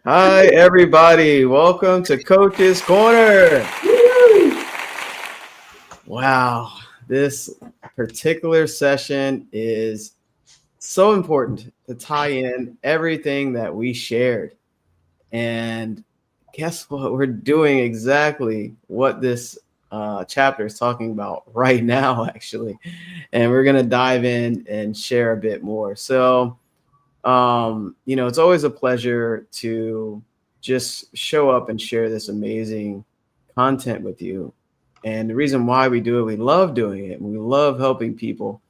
Hi, everybody. Welcome to Coach's Corner. Wow, this particular session is so important to tie in everything that we shared. And guess what? We're doing exactly what this chapter is talking about right now, actually. And we're going to dive in and share a bit more. So, it's always a pleasure to just show up and share this amazing content with you. And the reason why we do it, we love doing it. We love helping people.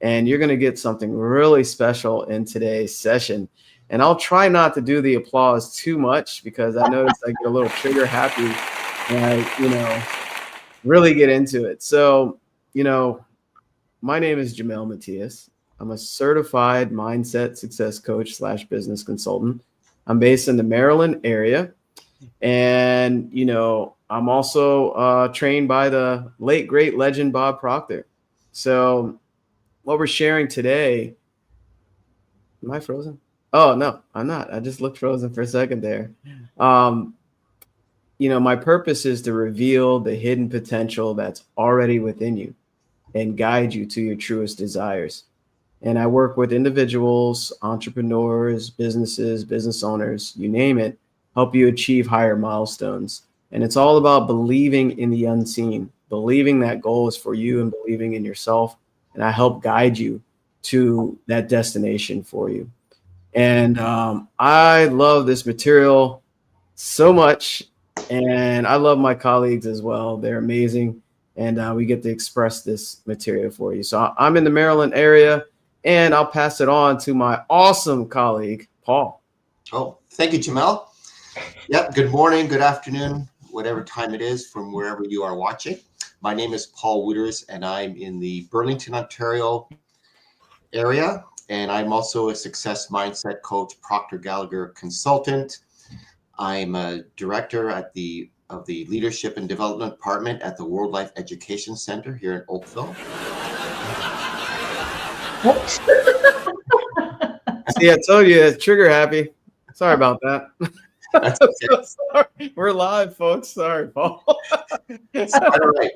And you're going to get something really special in today's session. And I'll try not to do the applause too much because I noticed I get a little trigger happy and really get into it. So, my name is Jamel Matias. I'm a certified mindset success coach / business consultant. I'm based in the Maryland area. And, I'm also trained by the late, great legend, Bob Proctor. So what we're sharing today, am I frozen? Oh, no, I'm not. I just looked frozen for a second there. My purpose is to reveal the hidden potential that's already within you and guide you to your truest desires. And I work with individuals, entrepreneurs, businesses, business owners, you name it, help you achieve higher milestones. And it's all about believing in the unseen, believing that goal is for you and believing in yourself. And I help guide you to that destination for you. And I love this material so much. And I love my colleagues as well. They're amazing. And we get to express this material for you. So I'm in the Maryland area. And I'll pass it on to my awesome colleague, Paul. Oh, thank you, Jamel. Yep, good morning, good afternoon, whatever time it is from wherever you are watching. My name is Paul Wooters, and I'm in the Burlington, Ontario area. And I'm also a success mindset coach, Proctor Gallagher consultant. I'm a director of the Leadership and Development Department at the World Life Education Center here in Oakville. See, I told you, it's trigger happy. Sorry about that. That's okay. So sorry. We're live, folks. Sorry, Paul. All right.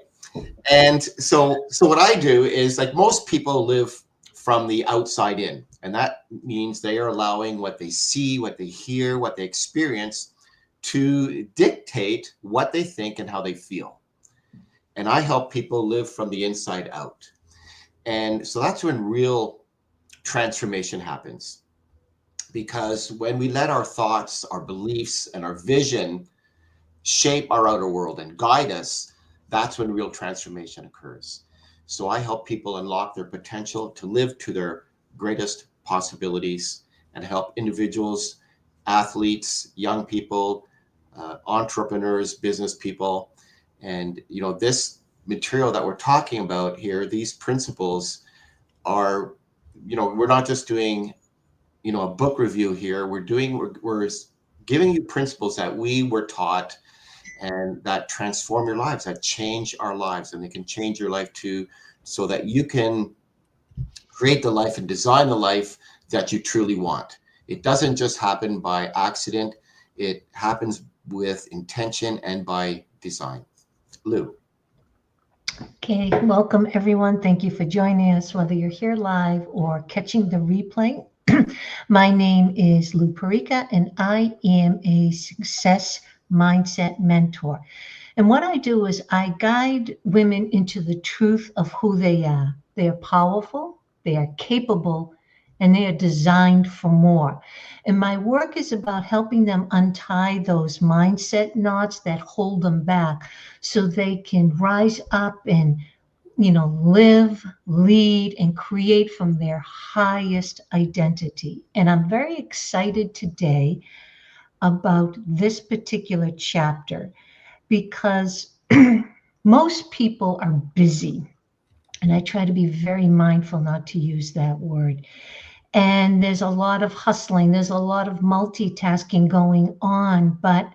And so what I do is, like, most people live from the outside in, and that means they are allowing what they see, what they hear, what they experience to dictate what they think and how they feel. And I help people live from the inside out. And so that's when real transformation happens. Because when we let our thoughts, our beliefs, and our vision shape our outer world and guide us, that's when real transformation occurs. So I help people unlock their potential to live to their greatest possibilities and help individuals, athletes, young people, entrepreneurs, business people. And, this material that we're talking about here, these principles are, we're not just doing, a book review here. We're giving you principles that we were taught and that transform your lives, that change our lives, and they can change your life too, so that you can create the life and design the life that you truly want. It doesn't just happen by accident. It happens with intention and by design. Lou. Okay, welcome everyone. Thank you for joining us, whether you're here live or catching the replay. My name is Lou Perica, and I am a success mindset mentor. And what I do is I guide women into the truth of who they are. They are powerful, they are capable, and they are designed for more. And my work is about helping them untie those mindset knots that hold them back so they can rise up and live, lead, and create from their highest identity. And I'm very excited today about this particular chapter because most people are busy. And I try to be very mindful not to use that word. And there's a lot of hustling, there's a lot of multitasking going on, but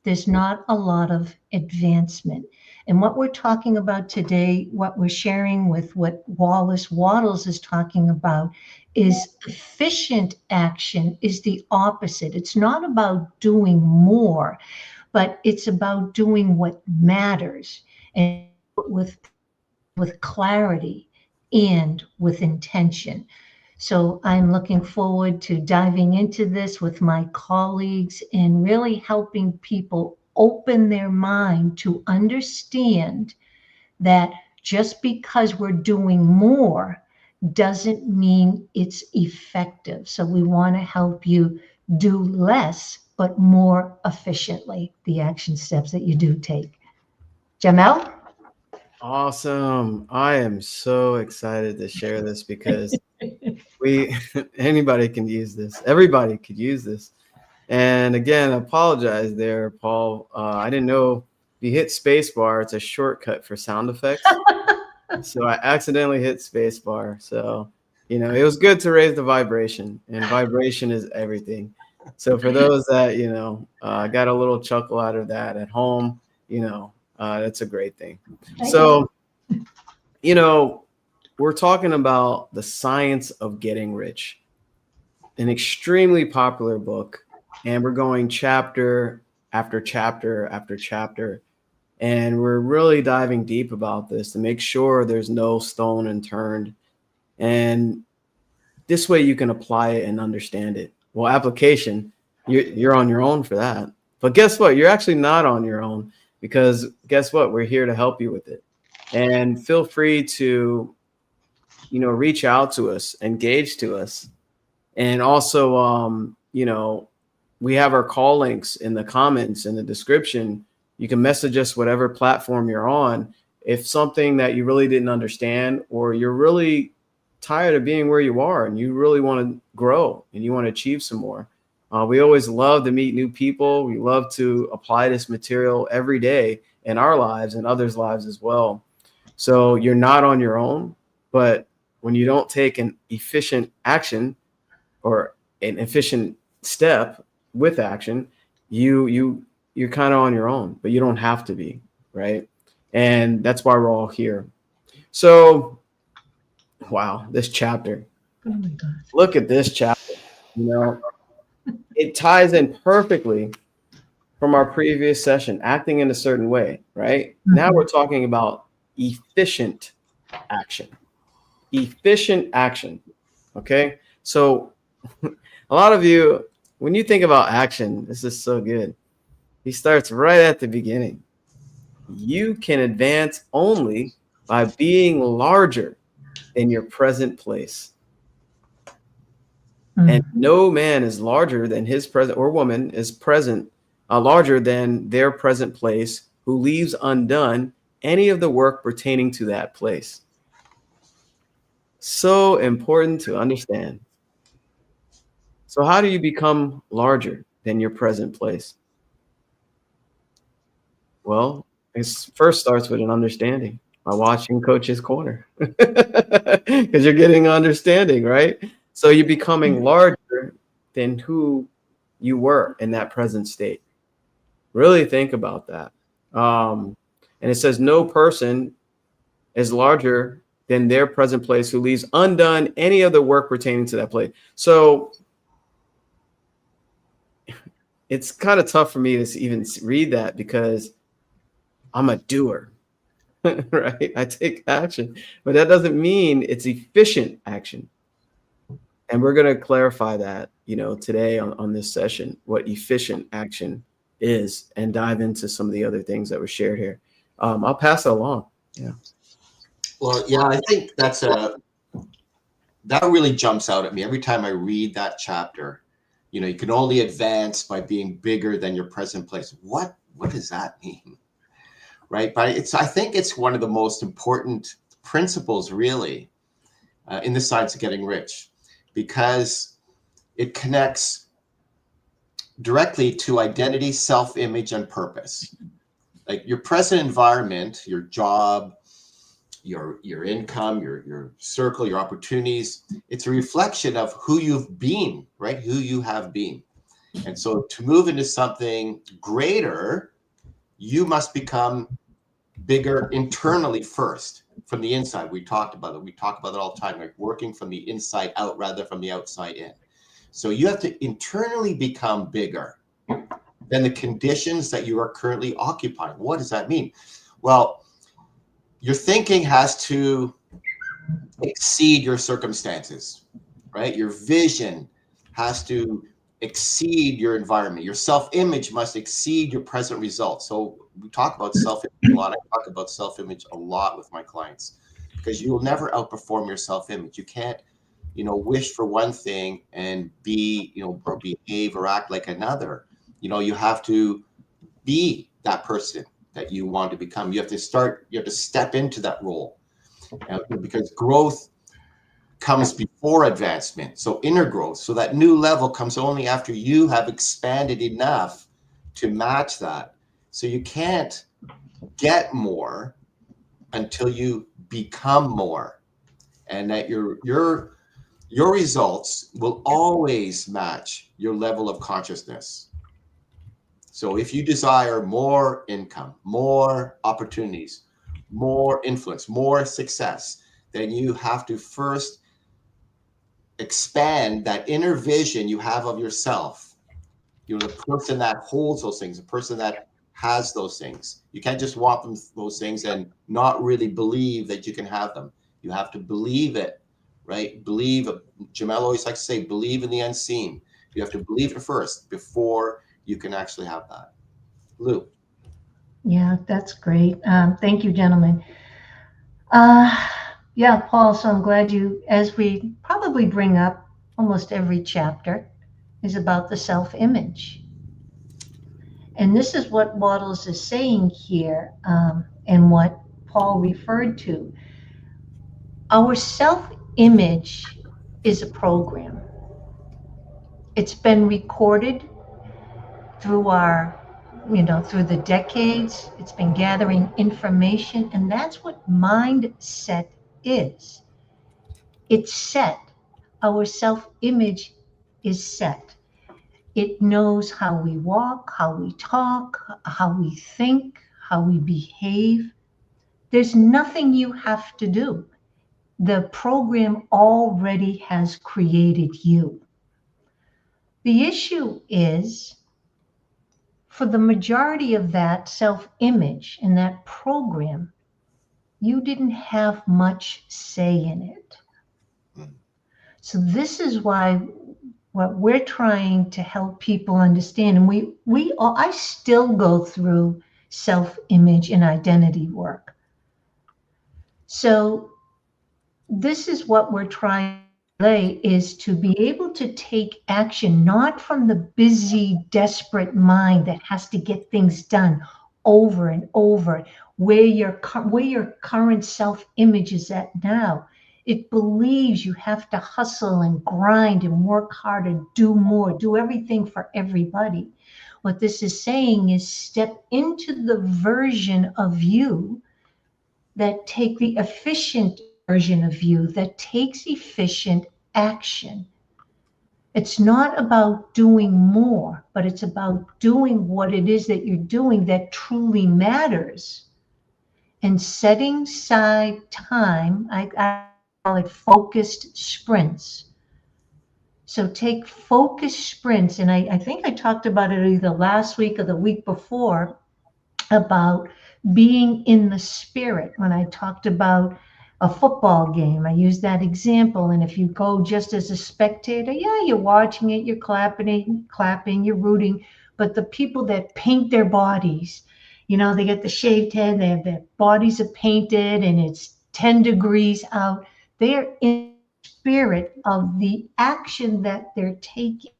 there's not a lot of advancement. And what we're talking about today, what we're sharing with what Wallace Wattles is talking about, is efficient action is the opposite. It's not about doing more, but it's about doing what matters, and with clarity and with intention. So I'm looking forward to diving into this with my colleagues and really helping people open their mind to understand that just because we're doing more doesn't mean it's effective. So we want to help you do less, but more efficiently, the action steps that you do take. Jamel? Awesome. I am so excited to share this because we anybody can use this. Everybody could use this. And again, I apologize there, Paul. I didn't know if you hit spacebar, it's a shortcut for sound effects. So I accidentally hit spacebar. So, it was good to raise the vibration, and vibration is everything. So for those that, got a little chuckle out of that at home, that's a great thing. So, we're talking about The Science of Getting Rich, an extremely popular book, and we're going chapter after chapter after chapter. And we're really diving deep about this to make sure there's no stone unturned. And this way you can apply it and understand it. Well, application, you're on your own for that. But guess what? You're actually not on your own, because guess what? We're here to help you with it. And feel free to, reach out to us, engage to us. And also, we have our call links in the comments in the description. You can message us whatever platform you're on. If something that you really didn't understand, or you're really tired of being where you are and you really want to grow and you want to achieve some more. We always love to meet new people. We love to apply this material every day in our lives and others' lives as well. So you're not on your own, but when you don't take an efficient action or an efficient step with action, you're kind of on your own, but you don't have to be, right? And that's why we're all here. So, wow, this chapter. Oh my God. Look at this chapter. It ties in perfectly from our previous session, acting in a certain way, right? Mm-hmm. Now we're talking about efficient action. Efficient action. Okay. So a lot of you, when you think about action, this is so good. He starts right at the beginning. You can advance only by being larger than your present place. Mm-hmm. And no man is larger than his present, or woman is present, larger than their present place, who leaves undone any of the work pertaining to that place. So important to understand. So how do you become larger than your present place? Well, it first starts with an understanding by watching Coach's Corner, because you're getting understanding, right? So you're becoming larger than who you were in that present state. Really think about that. And it says no person is larger than their present place, who leaves undone any of the work pertaining to that place. So it's kind of tough for me to even read that, because I'm a doer, right? I take action, but that doesn't mean it's efficient action. And we're going to clarify that, today on this session, what efficient action is, and dive into some of the other things that were shared here. I'll pass it along. Yeah. Well, yeah, I think that really jumps out at me every time I read that chapter. You can only advance by being bigger than your present place. What does that mean? Right. But I think it's one of the most important principles, really, in the Science of Getting Rich, because it connects directly to identity, self-image, and purpose. Like your present environment, your job, your income, your circle, your opportunities, it's a reflection of who you've been, right? Who you have been. And so to move into something greater, you must become bigger internally first, from the inside. We talked about it. We talk about it all the time, like working from the inside out rather from the outside in. So you have to internally become bigger than the conditions that you are currently occupying. What does that mean? Well, your thinking has to exceed your circumstances, right? Your vision has to exceed your environment. Your self-image must exceed your present results. So we talk about self-image a lot. I talk about self-image a lot with my clients, because you will never outperform your self-image. You can't, wish for one thing and be, or behave or act like another. You have to be that person that you want to become. You have to step into that role, because growth comes before advancement. So inner growth. So that new level comes only after you have expanded enough to match that. So you can't get more until you become more, and that your results will always match your level of consciousness. So if you desire more income, more opportunities, more influence, more success, then you have to first expand that inner vision you have of yourself. The person that holds those things, the person that has those things. You can't just want those things and not really believe that you can have them. You have to believe it, right? Believe. Jamel always likes to say, believe in the unseen. You have to believe it first before you can actually have that. Lou. Yeah, that's great. Thank you, gentlemen. Yeah, Paul, so I'm glad as we probably bring up almost every chapter, is about the self-image. And this is what Wattles is saying here, and what Paul referred to. Our self-image is a program. It's been recorded through through the decades. It's been gathering information, and that's what mindset is. It's set. Our self-image is set. It knows how we walk, how we talk, how we think, how we behave. There's nothing you have to do. The program already has created you. The issue is, for the majority of that self-image and that program, you didn't have much say in it. So this is why what we're trying to help people understand, and I still go through self-image and identity work. So this is what we're trying to lay, is to be able to take action, not from the busy, desperate mind that has to get things done over and over, where your current self-image is at now. It believes you have to hustle and grind and work hard and do more, do everything for everybody. What this is saying is step into the version of you that take the efficient version of you that takes efficient action. It's not about doing more, but it's about doing what it is that you're doing that truly matters, and setting aside time. I call it focused sprints. So take focused sprints, and I think I talked about it either last week or the week before, about being in the spirit. When I talked about a football game, I used that example. And if you go just as a spectator, yeah, you're watching it, you're clapping, you're rooting. But the people that paint their bodies, they get the shaved head, their bodies are painted, and it's 10 degrees out. They're in the spirit of the action that they're taking.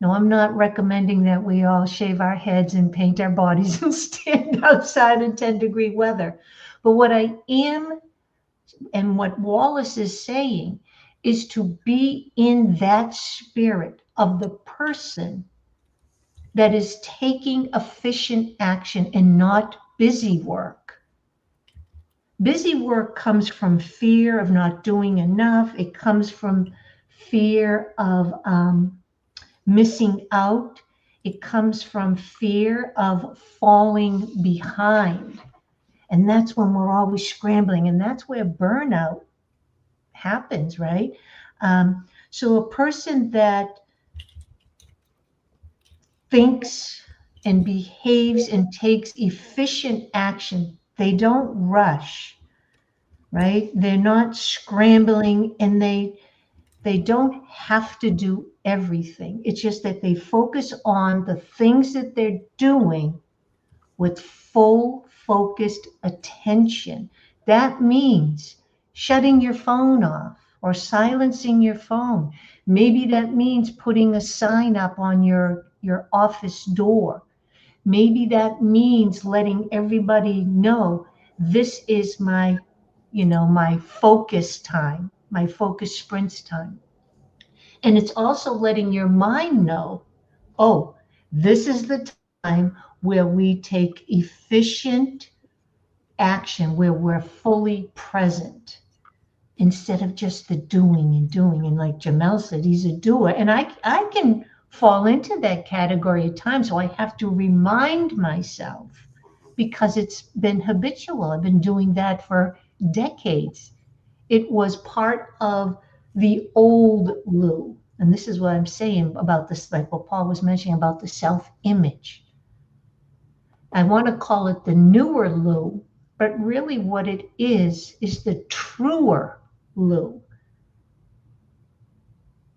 No, I'm not recommending that we all shave our heads and paint our bodies and stand outside in 10-degree weather. But what I am, and what Wallace is saying, is to be in that spirit of the person that is taking efficient action and not busy work. Busy work comes from fear of not doing enough. It comes from fear of missing out. It comes from fear of falling behind. And that's when we're always scrambling. And that's where burnout happens, right? So a person that thinks and behaves and takes efficient action, they don't rush, right? They're not scrambling, and they don't have to do everything. It's just that they focus on the things that they're doing with full focused attention. That means shutting your phone off or silencing your phone. Maybe that means putting a sign up on your office door. Maybe that means letting everybody know this is my, my focus time, my focus sprints time. And it's also letting your mind know, oh, this is the time where we take efficient action, where we're fully present instead of just the doing and doing. And like Jamel said, he's a doer. And I can fall into that category at times. So I have to remind myself, because it's been habitual. I've been doing that for decades. It was part of the old Lou. And this is what I'm saying about this, like what Paul was mentioning about the self-image. I want to call it the newer Lou, but really what it is the truer Lou.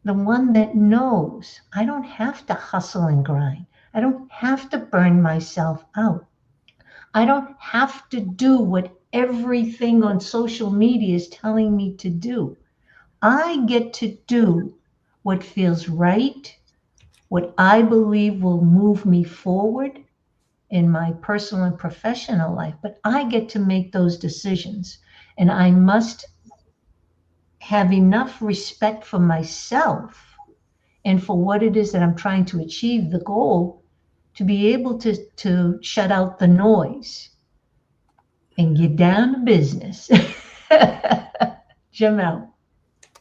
The one that knows I don't have to hustle and grind. I don't have to burn myself out. I don't have to do what everything on social media is telling me to do. I get to do what feels right, what I believe will move me forward in my personal and professional life, but I get to make those decisions. And I must have enough respect for myself and for what it is that I'm trying to achieve, the goal, to be able to shut out the noise and get down to business. Jamel.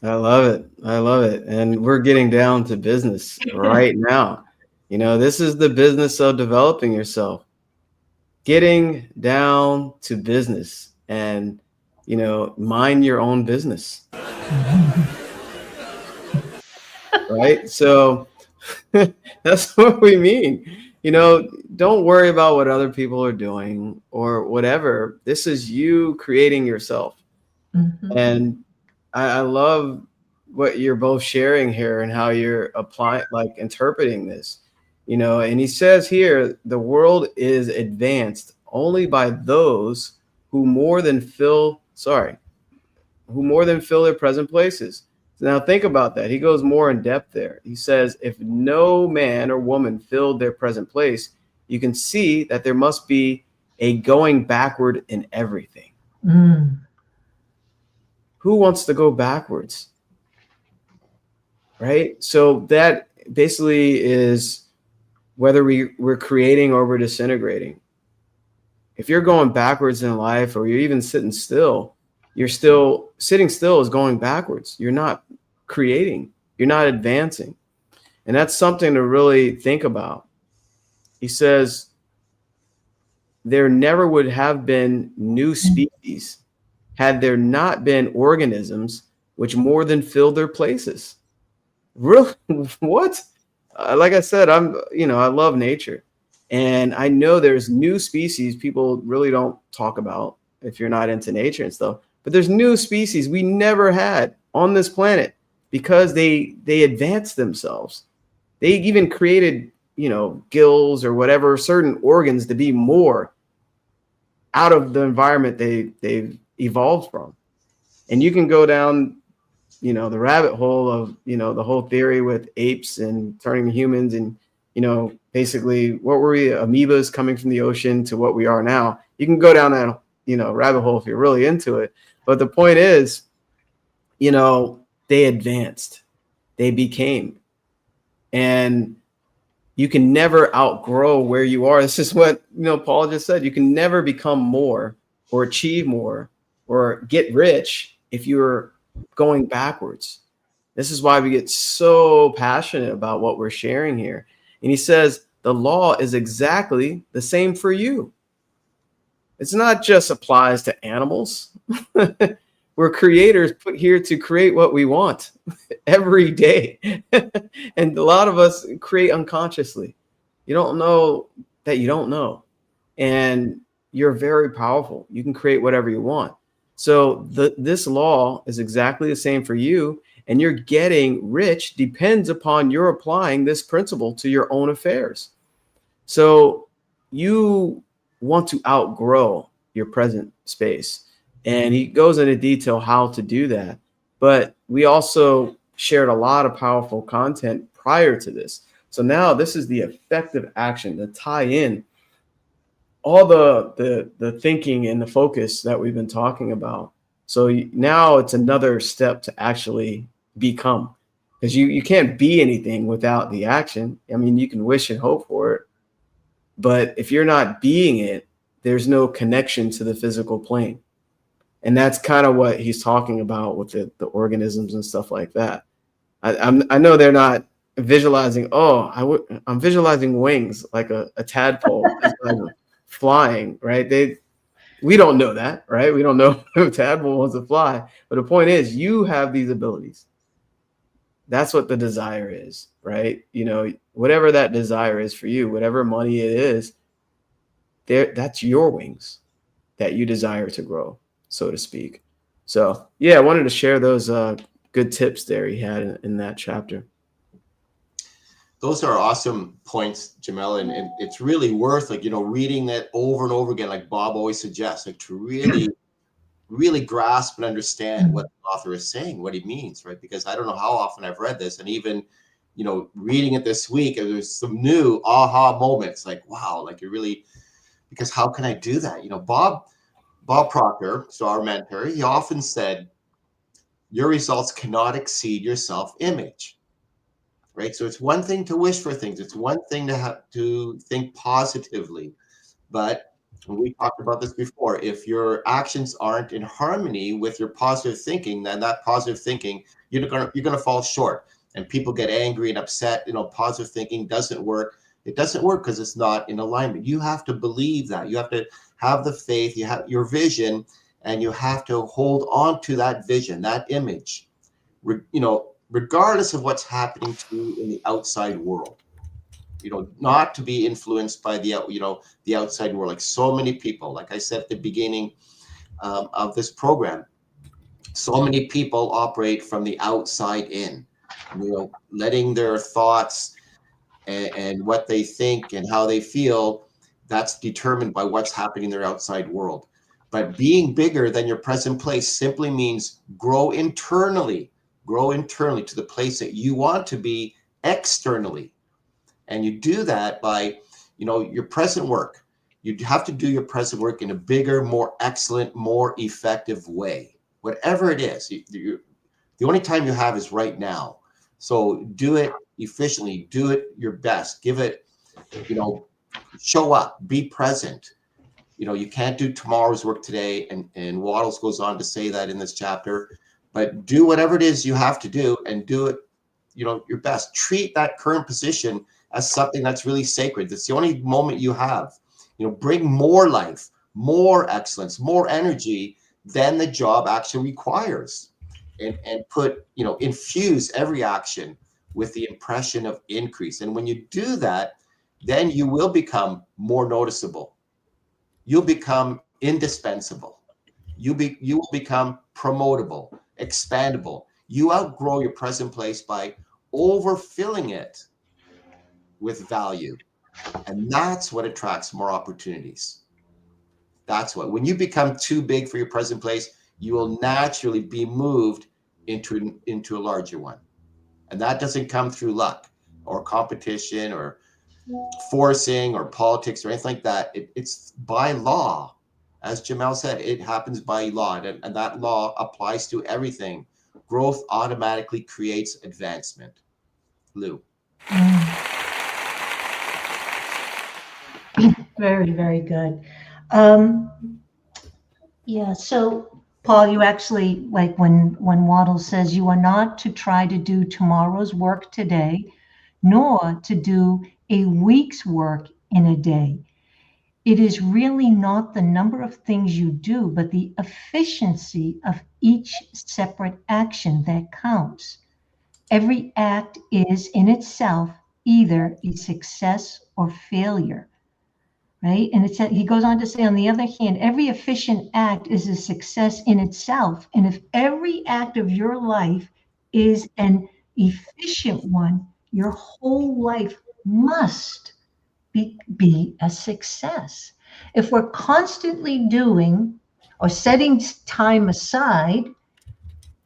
I love it. I love it. And we're getting down to business right now. This is the business of developing yourself, getting down to business, and, mind your own business. Right? So that's what we mean. Don't worry about what other people are doing or whatever. This is you creating yourself. Mm-hmm. And I love what you're both sharing here and how you're applying, like interpreting this, and he says here, the world is advanced only by those who more than fill their present places. So now think about that. He goes more in depth there. He says, if no man or woman filled their present place, you can see that there must be a going backward in everything. Mm. Who wants to go backwards? Right? So that basically is whether we're creating or we're disintegrating. If you're going backwards in life, or you're even sitting still, sitting still is going backwards. You're not creating, you're not advancing. And that's something to really think about. He says, there never would have been new species had there not been organisms which more than filled their places. Really? What? Like I said, I love nature. And I know there's new species people really don't talk about if you're not into nature and stuff. But there's new species we never had on this planet because they advanced themselves. They even created, gills or whatever, certain organs to be more out of the environment they've evolved from. And you can go down, the rabbit hole of, the whole theory with apes and turning humans and, basically what were we, amoebas coming from the ocean to what we are now. You can go down that, rabbit hole if you're really into it. But the point is, they advanced, they became, and you can never outgrow where you are. This is what, Paul just said. You can never become more or achieve more or get rich if you're going backwards. This is why we get so passionate about what we're sharing here. And he says, the law is exactly the same for you. It's not just applies to animals. We're creators put here to create what we want every day. And a lot of us create unconsciously. You don't know that you don't know. And you're very powerful. You can create whatever you want. So this law is exactly the same for you. And you're getting rich depends upon your applying this principle to your own affairs. So you want to outgrow your present space. And he goes into detail how to do that. But we also shared a lot of powerful content prior to this. So now this is the effective action to tie in all the thinking and the focus that we've been talking about. So now it's another step to actually become, because you can't be anything without the action. I mean, you can wish and hope for it, but if you're not being it, there's no connection to the physical plane. And that's kind of what he's talking about with the organisms and stuff like that. I know they're not visualizing, I'm visualizing wings like a tadpole flying, right? We don't know that, right? We don't know if a tadpole wants to fly. But the point is, you have these abilities. That's what the desire is, right? Whatever that desire is for you, whatever money it is, that's your wings that you desire to grow, so to speak. So yeah, I wanted to share those good tips there he had in that chapter. Those are awesome points, Jamel, and it's really worth reading that over and over again, like Bob always suggests, to really grasp and understand what the author is saying, what he means, right? Because I don't know how often I've read this, and even reading it this week, there's some new aha moments, like wow, like it really, because how can I do that? Bob Proctor, so our mentor, he often said, your results cannot exceed your self-image, right? So it's one thing to wish for things. It's one thing to have to think positively. But we talked about this before. If your actions aren't in harmony with your positive thinking, then that positive thinking, you're gonna fall short. And people get angry and upset. Positive thinking doesn't work. It doesn't work because it's not in alignment. You have to believe that. You have to have the faith. You have your vision, and you have to hold on to that vision, that image, regardless of what's happening to you in the outside world. Not to be influenced by the outside world, like so many people. Like I said at the beginning of this program, so many people operate from the outside in, letting their thoughts and what they think and how they feel, that's determined by what's happening in their outside world. But being bigger than your present place simply means grow internally to the place that you want to be externally. And you do that by, your present work. You have to do your present work in a bigger, more excellent, more effective way. Whatever it is, the only time you have is right now. So do it efficiently, do it your best, give it, show up, be present. You can't do tomorrow's work today. And Wattles goes on to say that in this chapter, but do whatever it is you have to do and do it, your best. Treat that current position as something that's really sacred. That's the only moment you have. Bring more life, more excellence, more energy than the job actually requires. And put, infuse every action with the impression of increase. And when you do that, then you will become more noticeable. You'll become indispensable. You will become promotable, expandable. You outgrow your present place by overfilling it with value. And that's what attracts more opportunities. That's what, when you become too big for your present place, you will naturally be moved into a larger one. And that doesn't come through luck or competition or forcing or politics or anything like that. It's by law. As Jamel said, it happens by law, and that law applies to everything. Growth automatically creates advancement. Lou. Very, very good. Yeah, so Paul, you actually, like when Waddle says you are not to try to do tomorrow's work today, nor to do a week's work in a day. It is really not the number of things you do, but the efficiency of each separate action that counts. Every act is in itself either a success or failure, right? And he goes on to say, on the other hand, every efficient act is a success in itself. And if every act of your life is an efficient one, your whole life must be a success. If we're constantly doing or setting time aside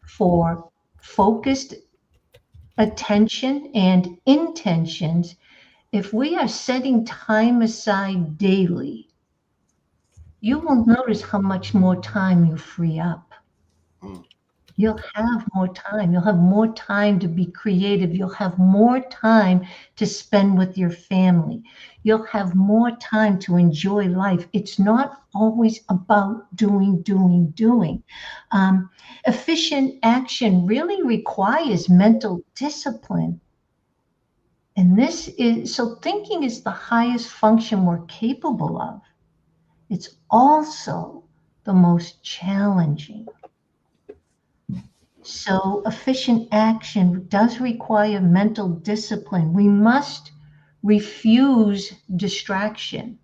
for focused attention and intentions, if we are setting time aside daily, you will notice how much more time you free up. Mm. You'll have more time. You'll have more time to be creative. You'll have more time to spend with your family. You'll have more time to enjoy life. It's not always about doing. Efficient action really requires mental discipline. And so thinking is the highest function we're capable of. It's also the most challenging. So efficient action does require mental discipline. We must refuse distraction.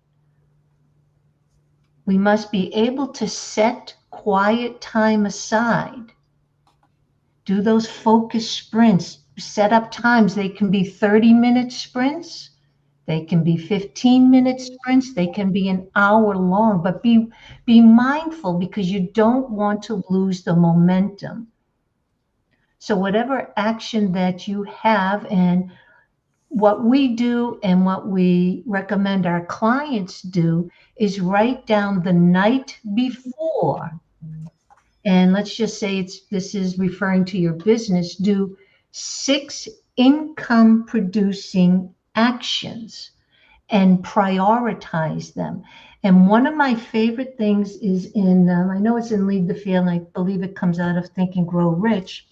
We must be able to set quiet time aside. Do those focus sprints, set up times. They can be 30-minute sprints. They can be 15-minute sprints. They can be an hour long, but be mindful because you don't want to lose the momentum. So whatever action that you have, and what we do and what we recommend our clients do is write down the night before. And let's just say this is referring to your business. Do 6 income producing actions and prioritize them. And one of my favorite things is I know it's in Lead the Field, and I believe it comes out of Think and Grow Rich,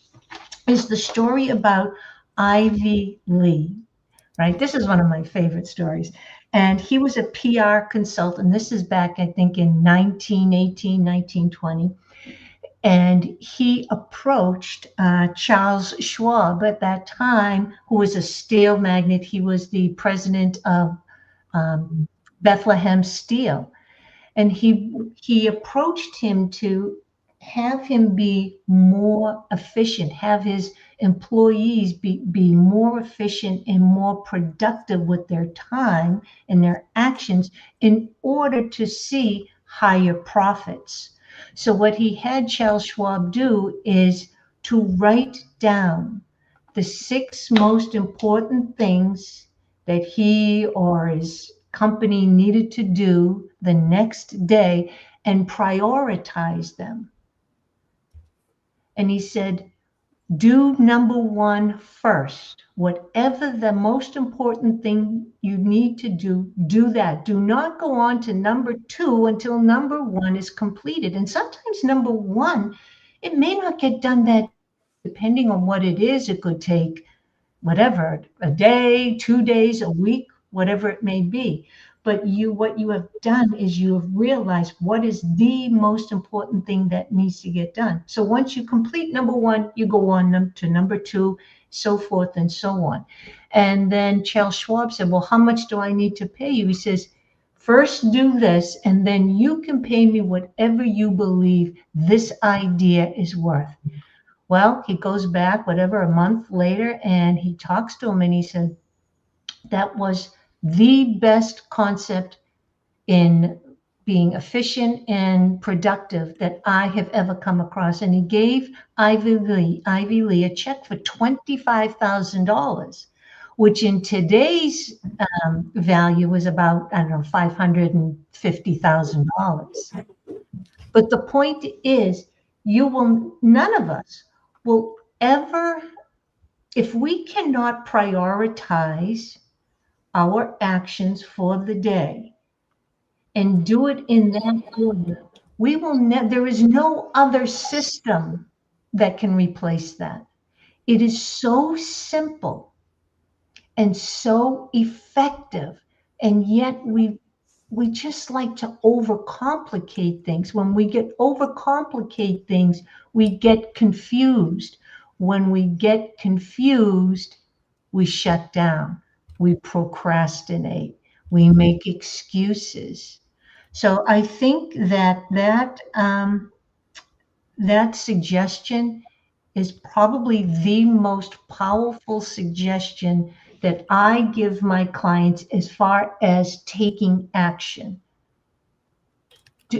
is the story about Ivy Lee, right? This is one of my favorite stories. And he was a PR consultant. This is back, I think, in 1918, 1920. And he approached Charles Schwab at that time, who was a steel magnate. He was the president of Bethlehem Steel. And he approached him to have him be more efficient, have his employees be more efficient and more productive with their time and their actions in order to see higher profits. So what he had Charles Schwab do is to write down the 6 most important things that he or his company needed to do the next day and prioritize them. And he said, do number 1 first. Whatever the most important thing you need to do that. Do not go on to number 2 until number 1 is completed. And sometimes number 1, it may not get done that, depending on what it is. It could take whatever, a day, 2 days, a week, whatever it may be. But what you have done is you have realized what is the most important thing that needs to get done. So once you complete number 1, you go on to number 2, so forth and so on. And then Charles Schwab said, well, how much do I need to pay you? He says, first do this, and then you can pay me whatever you believe this idea is worth. Well, he goes back, a month later, and he talks to him, and he said, that was the best concept in being efficient and productive that I have ever come across. And he gave Ivy Lee a check for $25,000, which in today's value was about, $550,000. But the point is, none of us will ever, if we cannot prioritize our actions for the day and do it in that order, there is no other system that can replace that. It is so simple and so effective, and yet we we just like to overcomplicate things. When we get overcomplicate things, we get confused. When we get confused, we shut down, we procrastinate, we make excuses. So I think that suggestion is probably the most powerful suggestion that I give my clients as far as taking action.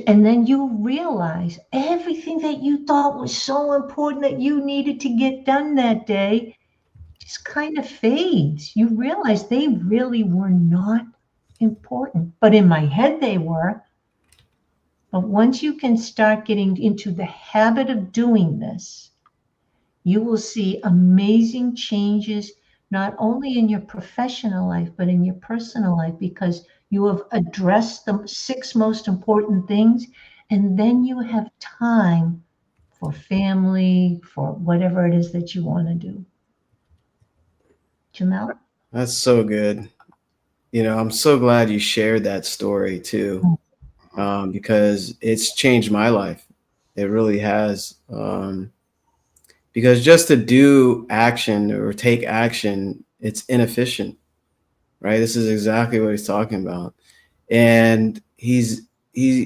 And then you realize everything that you thought was so important that you needed to get done that day just kind of fades. You realize they really were not important, but in my head they were. But once you can start getting into the habit of doing this, you will see amazing changes, not only in your professional life, but in your personal life, because you have addressed the 6 most important things, and then you have time for family, for whatever it is that you want to do. Jamel? That's so good. I'm so glad you shared that story too, because it's changed my life. It really has. Because just to do action or take action, it's inefficient, right? This is exactly what he's talking about. And he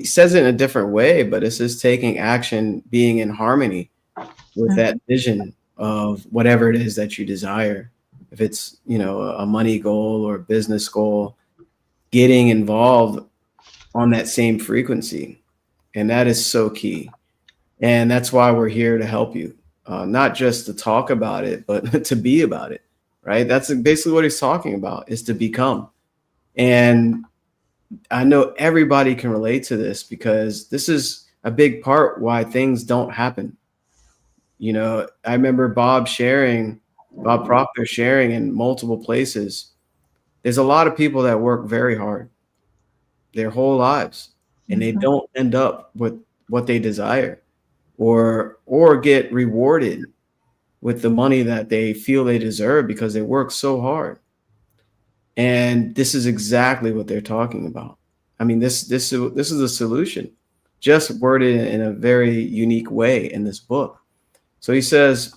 says it in a different way, but it's just taking action, being in harmony with that vision of whatever it is that you desire. If it's, a money goal or a business goal, getting involved on that same frequency. And that is so key. And that's why we're here to help you. Not just to talk about it, but to be about it, right? That's basically what he's talking about, is to become. And I know everybody can relate to this, because this is a big part why things don't happen. I remember Bob Proctor sharing in multiple places. There's a lot of people that work very hard their whole lives, and they don't end up with what they desire, or get rewarded with the money that they feel they deserve because they work so hard. And this is exactly what they're talking about. I mean, this is a solution, just worded in a very unique way in this book. So he says,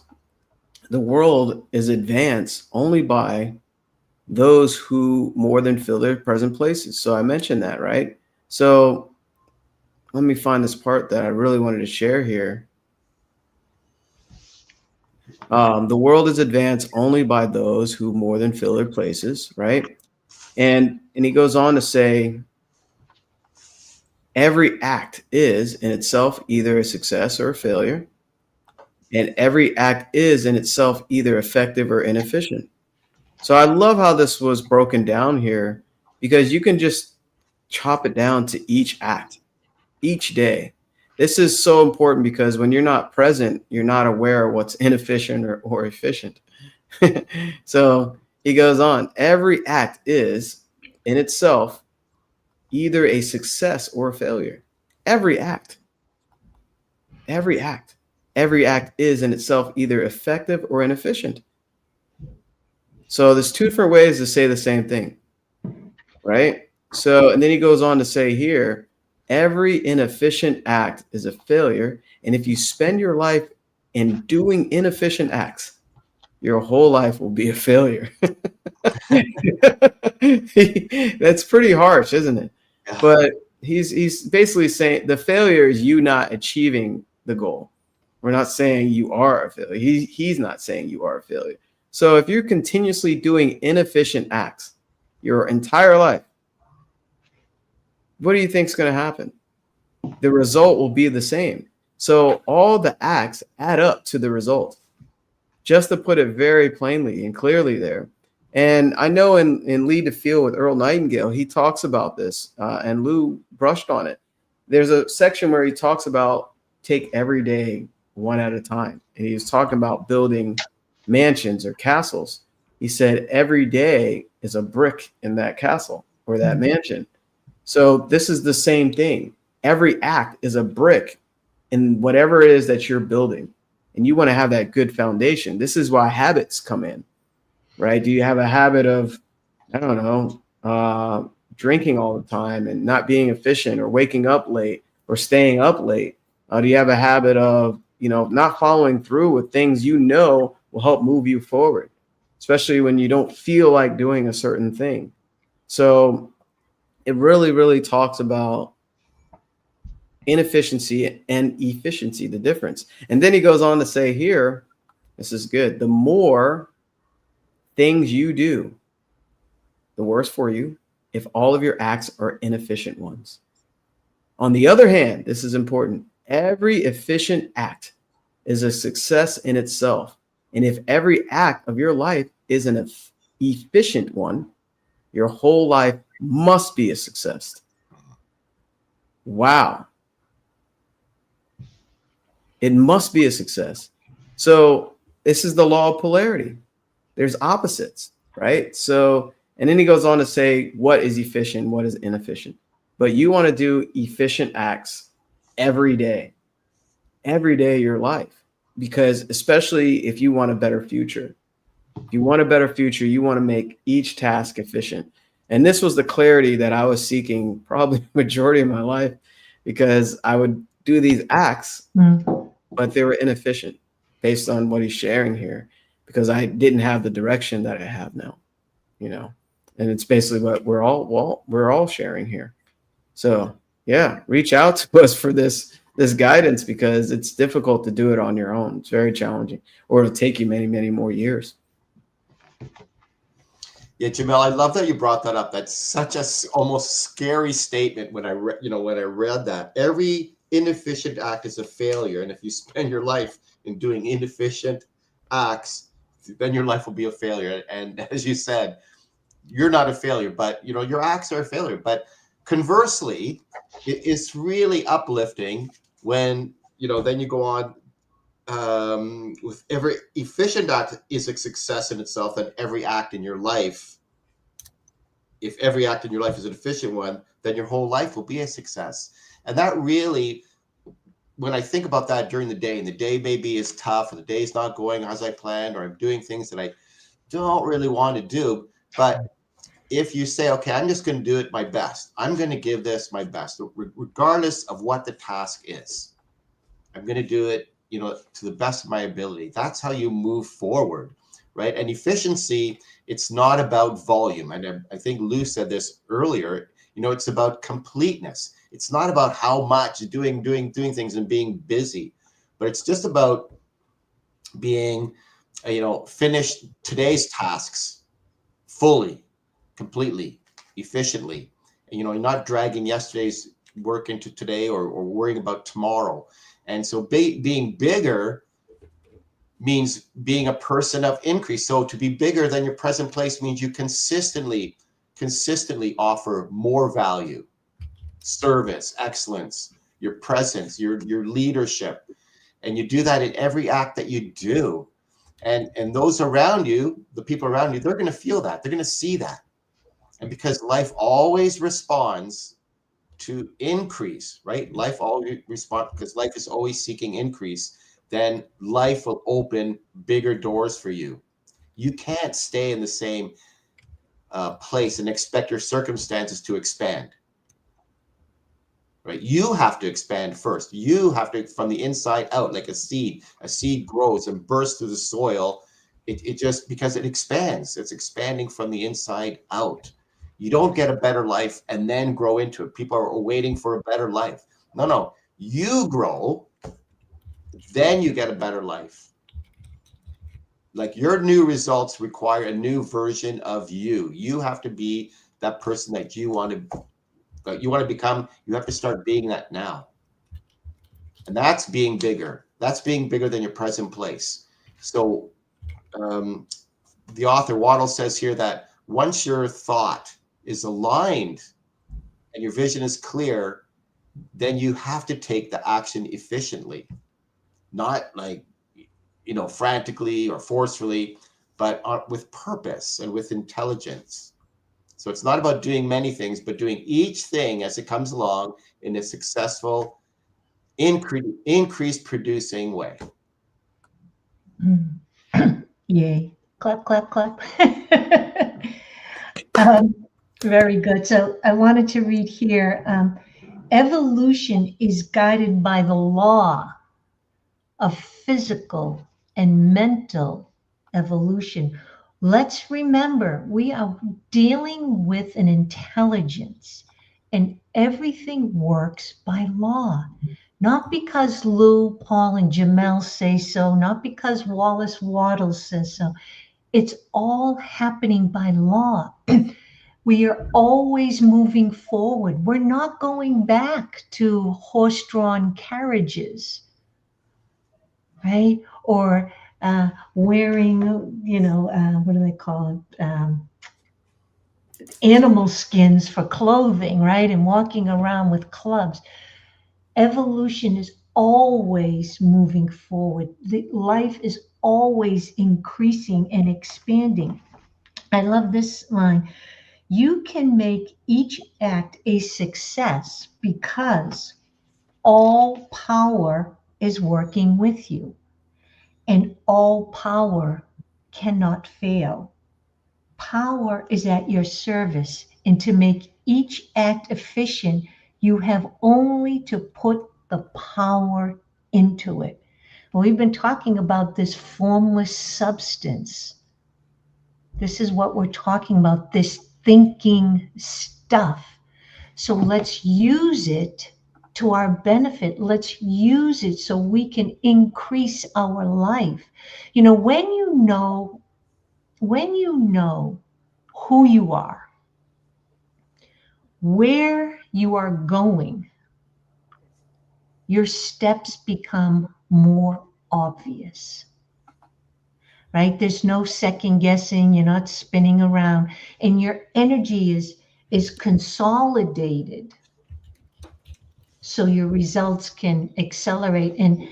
the world is advanced only by those who more than fill their present places. So I mentioned that, right? So let me find this part that I really wanted to share here. The world is advanced only by those who more than fill their places, right? And he goes on to say, every act is in itself either a success or a failure, and every act is in itself either effective or inefficient. So I love how this was broken down here, because you can just chop it down to each act, each day. This is so important, because when you're not present, you're not aware of what's inefficient or efficient. So he goes on, every act is in itself either a success or a failure. Every act is in itself either effective or inefficient. So there's 2 different ways to say the same thing, right? So, and then he goes on to say here, every inefficient act is a failure. And if you spend your life in doing inefficient acts, your whole life will be a failure. That's pretty harsh, isn't it? But he's basically saying the failure is you not achieving the goal. We're not saying you are a failure. He's not saying you are a failure. So if you're continuously doing inefficient acts your entire life, what do you think is going to happen? The result will be the same. So all the acts add up to the result, just to put it very plainly and clearly there. And I know in Lead to Feel with Earl Nightingale, he talks about this, and Lou brushed on it. There's a section where he talks about take every day one at a time. And he was talking about building mansions or castles. He said every day is a brick in that castle or that mansion. So this is the same thing. Every act is a brick in whatever it is that you're building. And you want to have that good foundation. This is why habits come in, right? Do you have a habit of, I don't know, drinking all the time and not being efficient, or waking up late or staying up late? Do you have a habit of, not following through with things will help move you forward, especially when you don't feel like doing a certain thing? So it really, really talks about inefficiency and efficiency, the difference. And then he goes on to say here, this is good, the more things you do, the worse for you if all of your acts are inefficient ones. On the other hand, this is important, every efficient act is a success in itself. And if every act of your life is an efficient one, your whole life must be a success. Wow. It must be a success. So this is the law of polarity. There's opposites, right? So, and then he goes on to say, what is efficient? What is inefficient? But you want to do efficient acts every day of your life, because especially if you want a better future, you want to make each task efficient. And this was the clarity that I was seeking probably the majority of my life, because I would do these acts, but they were inefficient based on what he's sharing here, because I didn't have the direction that I have now, and it's basically what we're all sharing here. So yeah, reach out to us for this guidance, because it's difficult to do it on your own. It's very challenging, or it'll take you many, many more years. Yeah, Jamel, I love that you brought that up. That's such a almost scary statement when I read that. Every inefficient act is a failure, and if you spend your life in doing inefficient acts, then your life will be a failure. And as you said, you're not a failure, but your acts are a failure. But conversely, it's really uplifting when then you go on with every efficient act is a success in itself, and every act in your life, if every act in your life is an efficient one, then your whole life will be a success. And that really, when I think about that during the day, and the day maybe is tough, or the day's not going as I planned, or I'm doing things that I don't really want to do, but if you say, okay, I'm just going to do it my best, I'm going to give this my best, regardless of what the task is, I'm going to do it, to the best of my ability. That's how you move forward, right? And efficiency, it's not about volume. And I think Lou said this earlier, it's about completeness. It's not about how much doing things and being busy, but it's just about being, finish today's tasks fully, completely, efficiently. And, you're not dragging yesterday's work into today, or worrying about tomorrow. And so being bigger means being a person of increase. So to be bigger than your present place means you consistently offer more value, service, excellence, your presence, your leadership. And you do that in every act that you do. And those around you, the people around you, they're going to feel that. They're going to see that. And because life always responds to increase, right? Life always responds, because life is always seeking increase. Then life will open bigger doors for you. You can't stay in the same place and expect your circumstances to expand, right? You have to expand first. You have to, from the inside out, like a seed grows and bursts through the soil. It just, because it expands, it's expanding from the inside out. You don't get a better life and then grow into it. People are waiting for a better life. No, you grow, then you get a better life. Like, your new results require a new version of you. You have to be that person that you want to become. You have to start being that now. And that's being bigger. That's being bigger than your present place. So the author Waddle says here that once your thought is aligned and your vision is clear, then you have to take the action efficiently, not like, frantically or forcefully, but with purpose and with intelligence. So it's not about doing many things, but doing each thing as it comes along in a successful, increase producing way. Yay. Clap, clap, clap. Very good. So I wanted to read here. Evolution is guided by the law of physical and mental evolution. Let's remember, we are dealing with an intelligence, and everything works by law. Not because Lou, Paul, and Jamel say so, not because Wallace Waddles says so. It's all happening by law. We are always moving forward. We're not going back to horse-drawn carriages, right? Or wearing, what do they call it? Animal skins for clothing, right? And walking around with clubs. Evolution is always moving forward. Life is always increasing and expanding. I love this line. You can make each act a success because all power is working with you, and all power cannot fail. Power is at your service, and to make each act efficient, you have only to put the power into it. We've been talking about this formless substance. This is what we're talking about, this thinking stuff. So let's use it to our benefit. Let's use it so we can increase our life. When you know who you are, where you are going, your steps become more obvious. Right? There's no second guessing. You're not spinning around, and your energy is consolidated, so your results can accelerate. And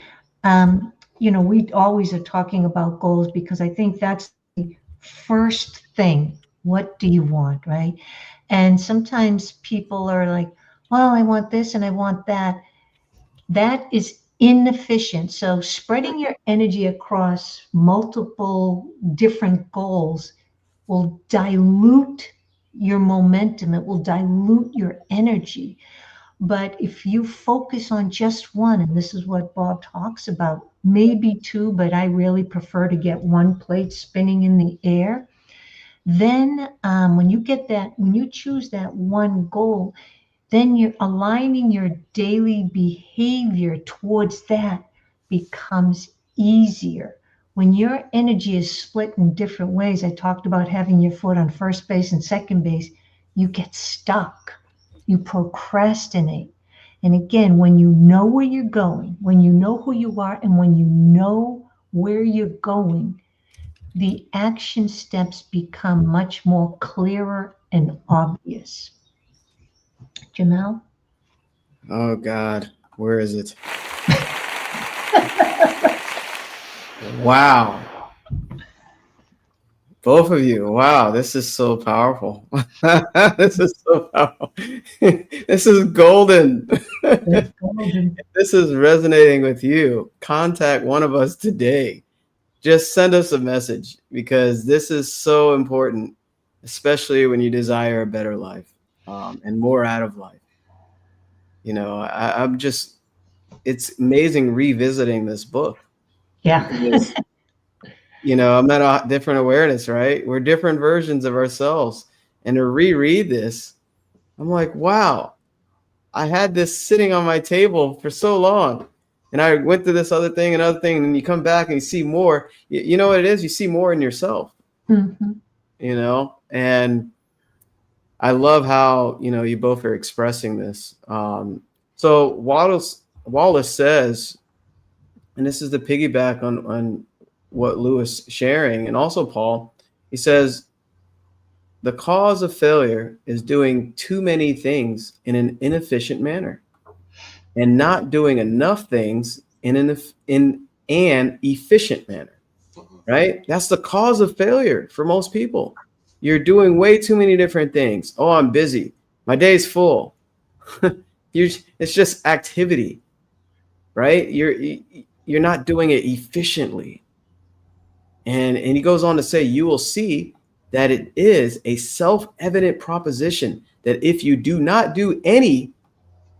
we always are talking about goals because I think that's the first thing. What do you want, right? And sometimes people are like, well, I want this and I want that. That is inefficient. So spreading your energy across multiple different goals will dilute your momentum. It will dilute your energy. But if you focus on just one, and this is what Bob talks about, maybe two, but I really prefer to get one plate spinning in the air. Then when you choose that one goal, then you're aligning your daily behavior towards that becomes easier. When your energy is split in different ways, I talked about having your foot on first base and second base, you get stuck, you procrastinate. And again, when you know where you're going, when you know who you are, and when you know where you're going, the action steps become much more clearer and obvious. Jamel? Oh God, where is it? Wow. Both of you. Wow, this is so powerful. This is so powerful. This is golden. This is resonating with you. Contact one of us today. Just send us a message because this is so important, especially when you desire a better life and more out of life. I'm just, it's amazing revisiting this book. Yeah. Because, I'm at a different awareness, right? We're different versions of ourselves. And to reread this, I'm like, wow, I had this sitting on my table for so long. And I went through this other thing, and then you come back and you see more. You know what it is? You see more in yourself, Mm-hmm. And I love how, you both are expressing this. So Wallace says, and this is the piggyback on what Lewis sharing, and also Paul, he says, the cause of failure is doing too many things in an inefficient manner and not doing enough things in an efficient manner, right? That's the cause of failure for most people. You're doing way too many different things. Oh, I'm busy. My day's full. It's just activity, right? You're not doing it efficiently. And he goes on to say, you will see that it is a self-evident proposition that if you do not do any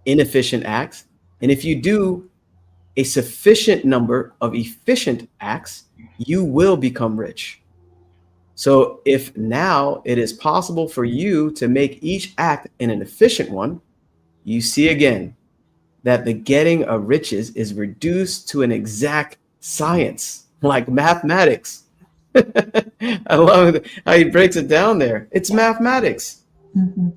inefficient acts, and if you do a sufficient number of efficient acts, you will become rich. So if now it is possible for you to make each act an efficient one, you see again that the getting of riches is reduced to an exact science, like mathematics. I love how he breaks it down there. It's mathematics. Mhm.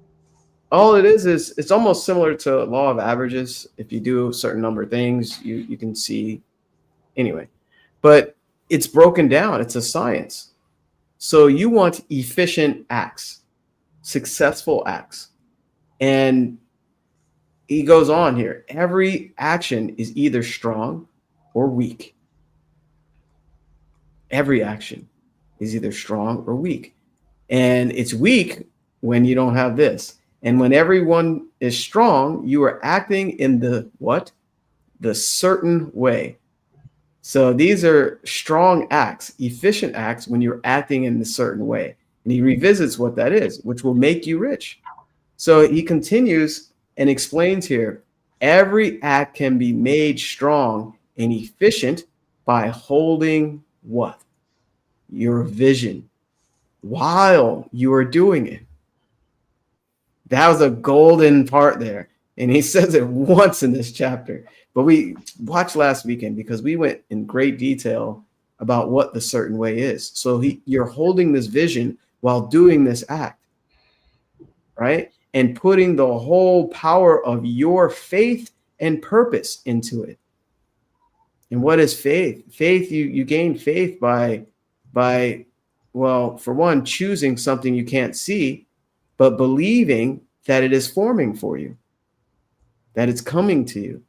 All it is it's almost similar to law of averages. If you do a certain number of things, you can see anyway. But it's broken down. It's a science. So you want efficient acts, successful acts. And he goes on here. Every action is either strong or weak. Every action is either strong or weak. And it's weak when you don't have this. And when everyone is strong, you are acting in the what? The certain way. So these are strong acts, efficient acts when you're acting in a certain way. And he revisits what that is, which will make you rich. So he continues and explains here, every act can be made strong and efficient by holding what? Your vision while you are doing it. That was a golden part there. And he says it once in this chapter. But we watched last weekend because we went in great detail about what the certain way is. So you're holding this vision while doing this act, right? And putting the whole power of your faith and purpose into it. And what is faith? Faith, you gain faith by, well, for one, choosing something you can't see, but believing that it is forming for you, that it's coming to you,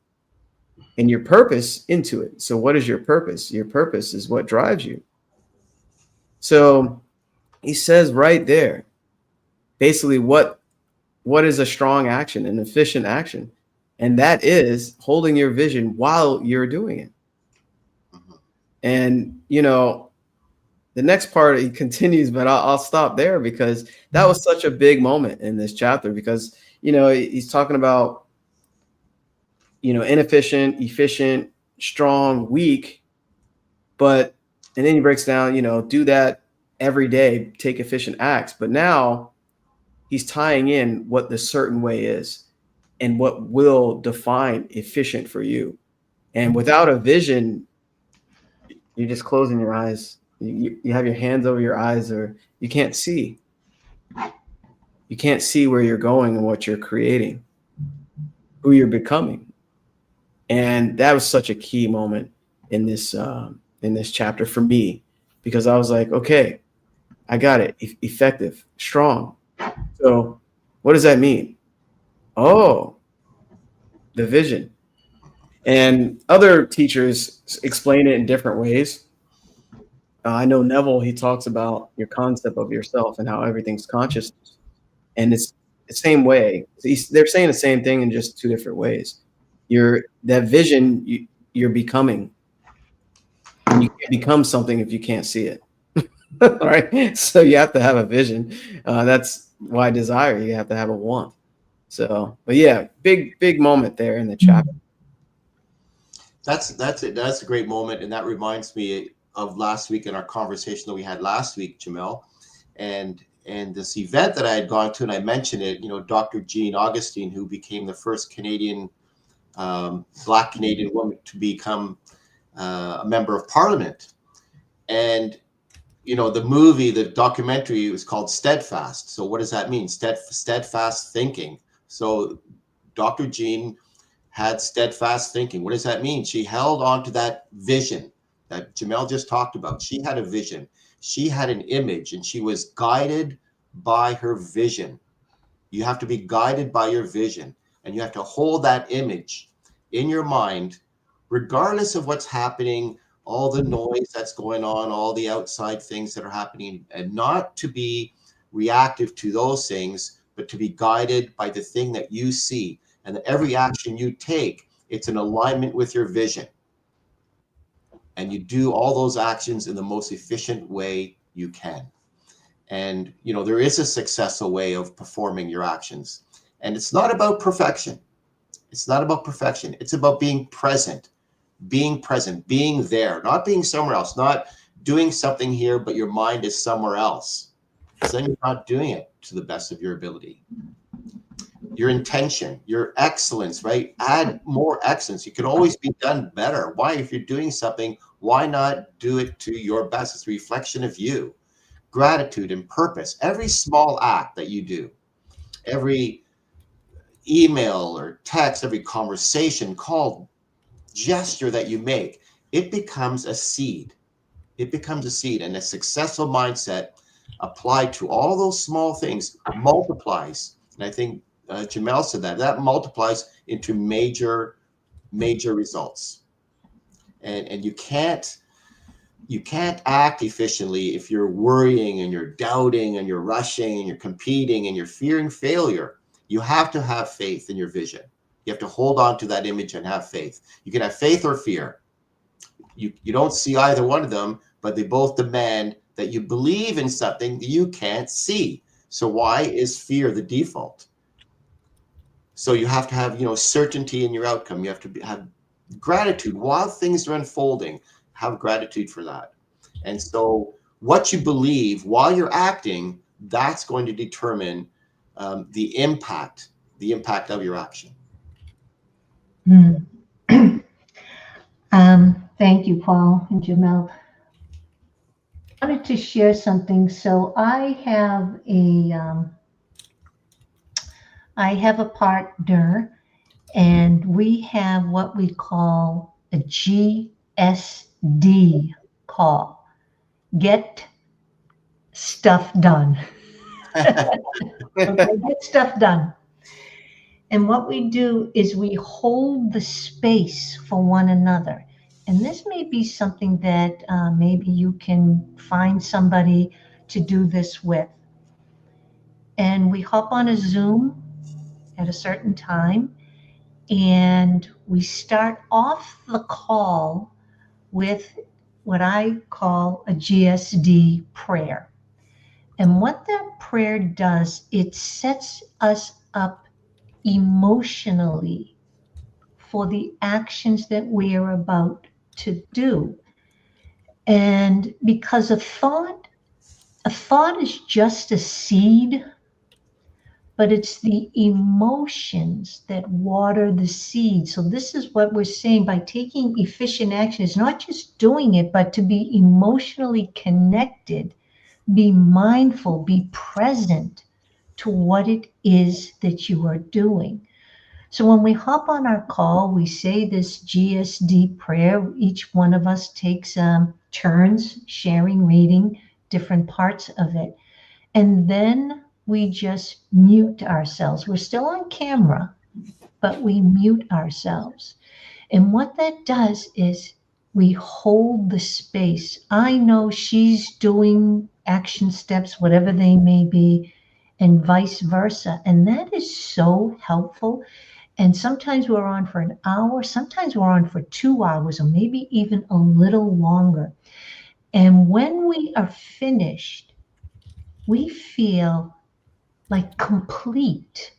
and your purpose into it. So what is your purpose? Your purpose is what drives you. So he says right there, basically what is a strong action, an efficient action? And that is holding your vision while you're doing it. And, the next part, he continues, but I'll stop there because that was such a big moment in this chapter because, he's talking about, inefficient, efficient, strong, weak, and then he breaks down, do that every day, take efficient acts. But now he's tying in what the certain way is and what will define efficient for you. And without a vision, you're just closing your eyes. You have your hands over your eyes, or you can't see. You can't see where you're going and what you're creating, who you're becoming. And that was such a key moment in this chapter for me, because I was like, okay, I got it. Effective, strong. So what does that mean? Oh, the vision. And other teachers explain it in different ways. I know Neville, he talks about your concept of yourself and how everything's conscious. And it's the same way. They're saying the same thing in just two different ways. That vision, you're becoming. And you can't become something if you can't see it. All right. So you have to have a vision. That's why desire, you have to have a want. So, but yeah, big moment there in the chapter. That's it. That's a great moment. And that reminds me of last week in our conversation that we had last week, Jamel, and this event that I had gone to, and I mentioned it, Dr. Jean Augustine, who became the first Canadian, Black Canadian woman to become a member of Parliament. And, the documentary was called Steadfast. So what does that mean? Steadfast thinking. So Dr. Jean had steadfast thinking. What does that mean? She held on to that vision that Jamel just talked about. She had a vision. She had an image, and she was guided by her vision. You have to be guided by your vision, and you have to hold that image in your mind, regardless of what's happening, all the noise that's going on, all the outside things that are happening, and not to be reactive to those things, but to be guided by the thing that you see. And every action you take, it's in alignment with your vision. And you do all those actions in the most efficient way you can. And, there is a successful way of performing your actions. And it's not about perfection. It's not about perfection. It's about being present, being there, not being somewhere else, not doing something here, but your mind is somewhere else. Because then you're not doing it to the best of your ability. Your intention, your excellence, right? Add more excellence. It could always be done better. Why? If you're doing something, why not do it to your best? It's a reflection of you. Gratitude and purpose. Every small act that you do, every email or text, every conversation, call, gesture that you make, it becomes a seed. It becomes a seed, and a successful mindset applied to all those small things multiplies. And I think Jamel said that multiplies into major results. And you can't act efficiently if you're worrying and you're doubting and you're rushing and you're competing and you're fearing failure. You have to have faith in your vision. You have to hold on to that image and have faith. You can have faith or fear. You don't see either one of them, but they both demand that you believe in something that you can't see. So why is fear the default? So you have to have, certainty in your outcome. You have to have gratitude while things are unfolding. Have gratitude for that. And so what you believe while you're acting, that's going to determine the impact of your action. Thank you, Paul and Jamel. I wanted to share something. So I have a partner, and we have what we call a GSD call. Get stuff done. Okay, get stuff done. And what we do is we hold the space for one another. And this may be something that maybe you can find somebody to do this with. And we hop on a Zoom at a certain time, and we start off the call with what I call a GSD prayer. And what that prayer does, it sets us up emotionally for the actions that we are about to do. And because a thought is just a seed, but it's the emotions that water the seed. So this is what we're saying by taking efficient action. It's not just doing it, but to be emotionally connected, be mindful, be present to what it is that you are doing. So when we hop on our call, we say this GSD prayer. Each one of us takes turns sharing, reading different parts of it. And then we just mute ourselves. We're still on camera, but we mute ourselves. And what that does is we hold the space. I know she's doing action steps, whatever they may be, and vice versa. And that is so helpful. And sometimes we're on for an hour, sometimes we're on for 2 hours, or maybe even a little longer. And when we are finished, we feel like complete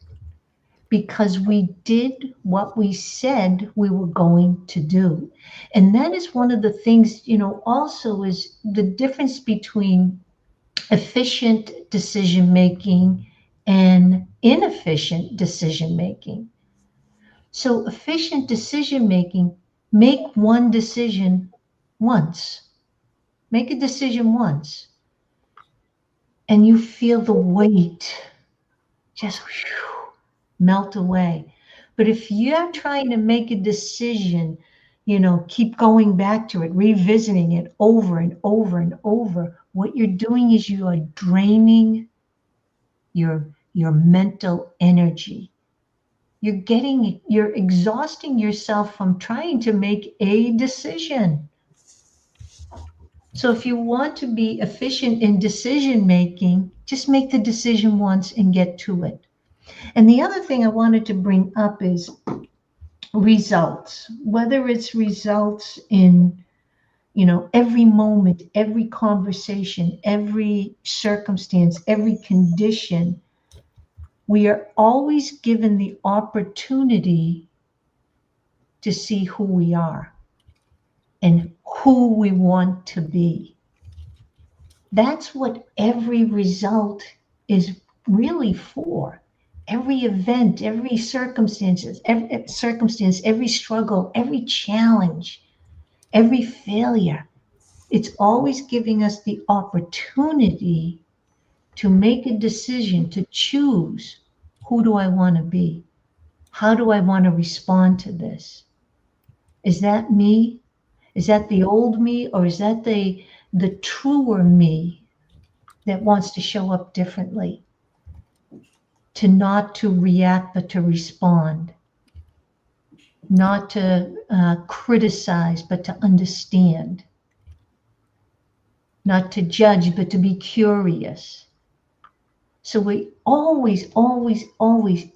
because we did what we said we were going to do. And that is one of the things, also is the difference between efficient decision making and inefficient decision making. So efficient decision making, make one decision once. Make a decision once. And you feel the weight just melt away. But if you're trying to make a decision, keep going back to it, revisiting it over and over and over, what you're doing is you are draining your mental energy. You're exhausting yourself from trying to make a decision. So if you want to be efficient in decision making, just make the decision once and get to it. And the other thing I wanted to bring up is results, whether it's results in every moment, every conversation, every circumstance, every condition, we are always given the opportunity to see who we are and who we want to be. That's what every result is really for. Every event, every circumstance, every struggle, every challenge, every failure, it's always giving us the opportunity to make a decision, to choose, who do I want to be? How do I want to respond to this? Is that me? Is that the old me, or is that the truer me that wants to show up differently? To not to react, but to respond. Not to criticize, but to understand. Not to judge, but to be curious. So we always,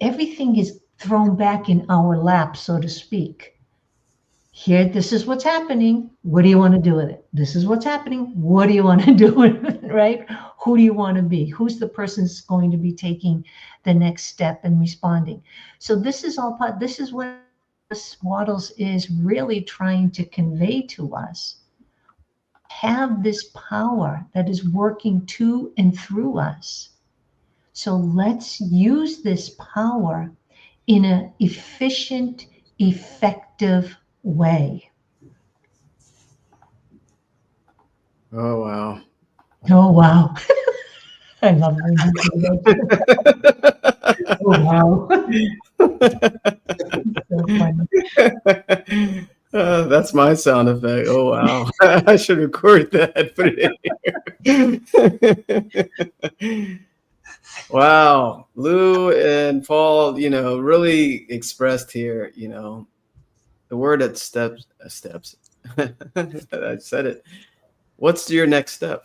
everything is thrown back in our lap, so to speak. Here, this is what's happening. What do you want to do with it? This is what's happening. What do you want to do with it, right? Who do you want to be? Who's the person that's going to be taking the next step and responding? So this is all part, this is what Waddles is really trying to convey to us. Have this power that is working to and through us. So let's use this power in an efficient, effective way. Oh, wow. Oh, wow. I love that. Oh, wow. So funny. That's my sound effect. Oh, wow. I should record that. Put it in here. Wow. Lou and Paul, really expressed here, the word at steps. I said it. What's your next step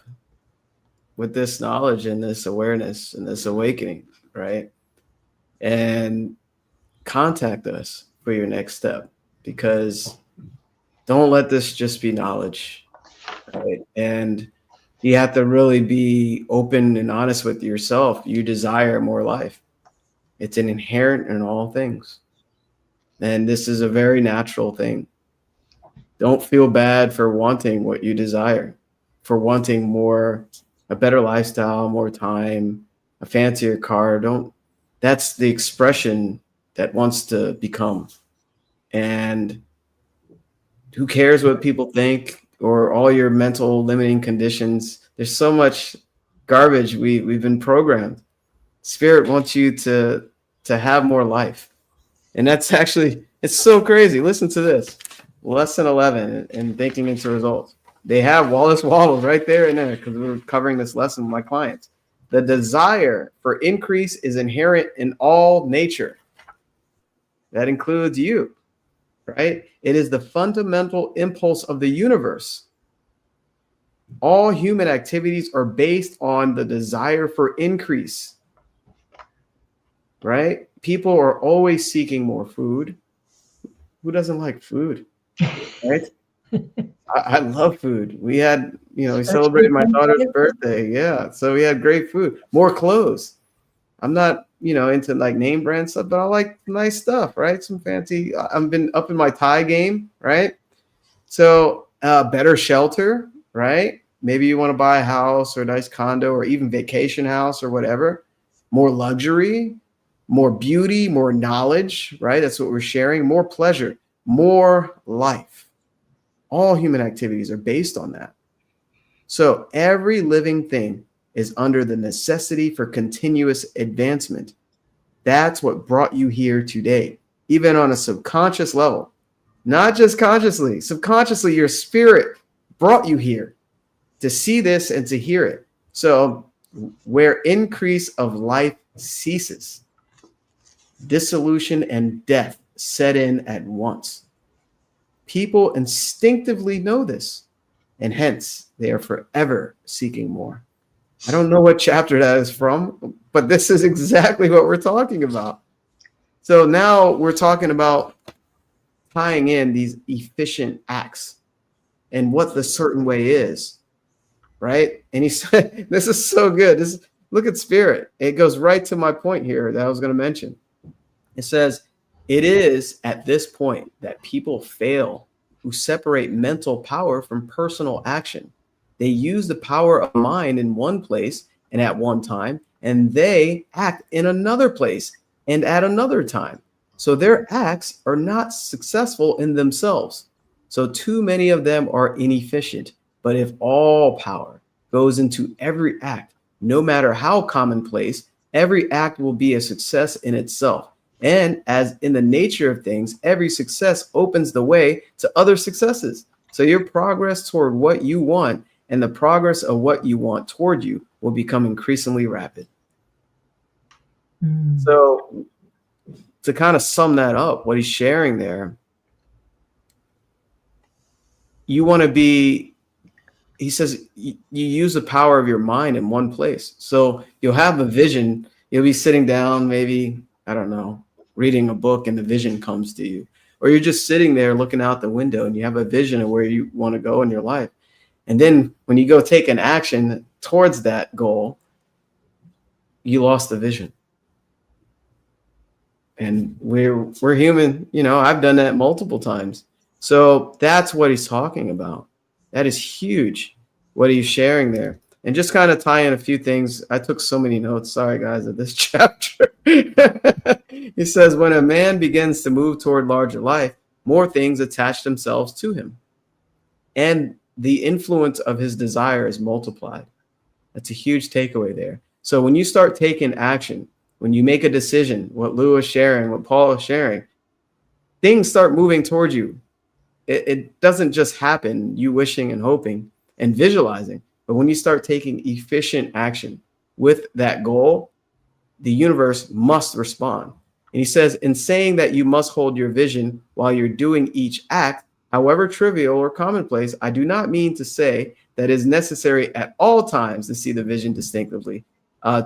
with this knowledge and this awareness and this awakening, right? And contact us for your next step, because don't let this just be knowledge, right? And you have to really be open and honest with yourself. You desire more life. It's an inherent in all things. And this is a very natural thing. Don't feel bad for wanting what you desire, for wanting more, a better lifestyle, more time, a fancier car. That's the expression that wants to become. And who cares what people think, or all your mental limiting conditions? There's so much garbage we've been programmed. Spirit wants you to have more life. And that's actually, it's so crazy. Listen to this. Lesson 11 in Thinking into Results. They have Wallace Waddles right there and there, because we're covering this lesson with my clients. The desire for increase is inherent in all nature. That includes you, right? It is the fundamental impulse of the universe. All human activities are based on the desire for increase, right? People are always seeking more food. Who doesn't like food, right? I love food. We had, we celebrated my daughter's birthday. Yeah. So we had great food, more clothes. I'm not, into like name brand stuff, but I like nice stuff, right? Some fancy, I've been up in my Thai game, right? So better shelter, right? Maybe you want to buy a house or a nice condo or even vacation house or whatever. More luxury, more beauty, more knowledge, right? That's what we're sharing. More pleasure, more life. All human activities are based on that. So every living thing is under the necessity for continuous advancement. That's what brought you here today, even on a subconscious level, not just consciously. Subconsciously, your spirit brought you here to see this and to hear it. So where increase of life ceases, dissolution and death set in at once. People instinctively know this, and hence they are forever seeking more. I don't know what chapter that is from, but this is exactly what we're talking about. So now we're talking about tying in these efficient acts and what the certain way is, right? And he said, this is so good. Look at spirit. It goes right to my point here that I was going to mention. It says, it is at this point that people fail who separate mental power from personal action. They use the power of mind in one place and at one time, and they act in another place and at another time. So their acts are not successful in themselves. So too many of them are inefficient. But if all power goes into every act, no matter how commonplace, every act will be a success in itself. And as in the nature of things, every success opens the way to other successes. So your progress toward what you want and the progress of what you want toward you will become increasingly rapid. So to kind of sum that up, what he's sharing there, you want to be, he says, you use the power of your mind in one place. So you'll have a vision, you'll be sitting down, maybe, I don't know, reading a book, and the vision comes to you. Or you're just sitting there looking out the window and you have a vision of where you want to go in your life. And then when you go take an action towards that goal, you lost the vision. And we're human, you know, I've done that multiple times. So that's what he's talking about. That is huge, what he's sharing there. And just kind of tie in a few things. I took so many notes, sorry guys, of this chapter. He says, when a man begins to move toward larger life, more things attach themselves to him. And the influence of his desire is multiplied. That's a huge takeaway there. So when you start taking action, when you make a decision, what Lou is sharing, what Paul is sharing, things start moving towards you. It doesn't just happen, you wishing and hoping and visualizing. But when you start taking efficient action with that goal, the universe must respond. And he says, in saying that you must hold your vision while you're doing each act, however trivial or commonplace, I do not mean to say that it is necessary at all times to see the vision distinctively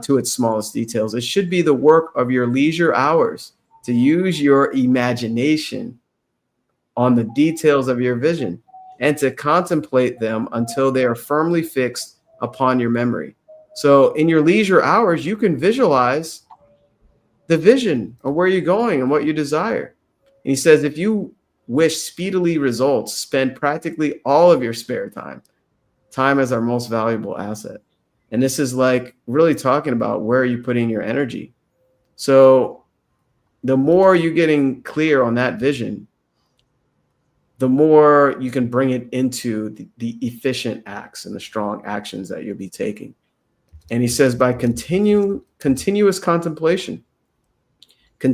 to its smallest details. It should be the work of your leisure hours to use your imagination on the details of your vision and to contemplate them until they are firmly fixed upon your memory. So in your leisure hours, you can visualize the vision of where you're going and what you desire. And he says, if you wish speedily results, spend practically all of your spare time. Time is our most valuable asset. And this is like really talking about where are you putting your energy. So the more you're getting clear on that vision, the more you can bring it into the efficient acts and the strong actions that you'll be taking. And he says, by continuous contemplation, I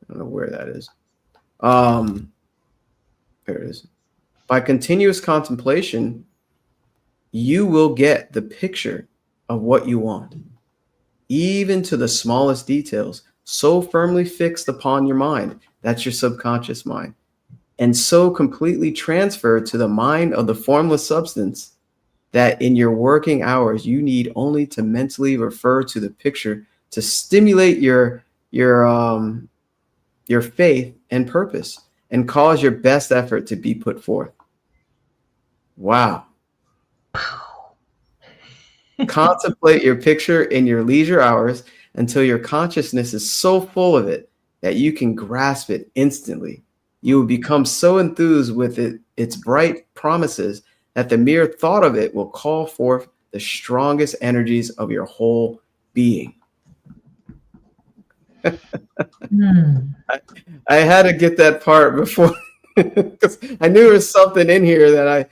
don't know where that is. There it is. By continuous contemplation, you will get the picture of what you want, even to the smallest details, so firmly fixed upon your mind. That's your subconscious mind. And so completely transferred to the mind of the formless substance that in your working hours, you need only to mentally refer to the picture to stimulate your faith and purpose and cause your best effort to be put forth. Wow. Contemplate your picture in your leisure hours until your consciousness is so full of it that you can grasp it instantly. You will become so enthused with its bright promises that the mere thought of it will call forth the strongest energies of your whole being. I had to get that part before because I knew there was something in here that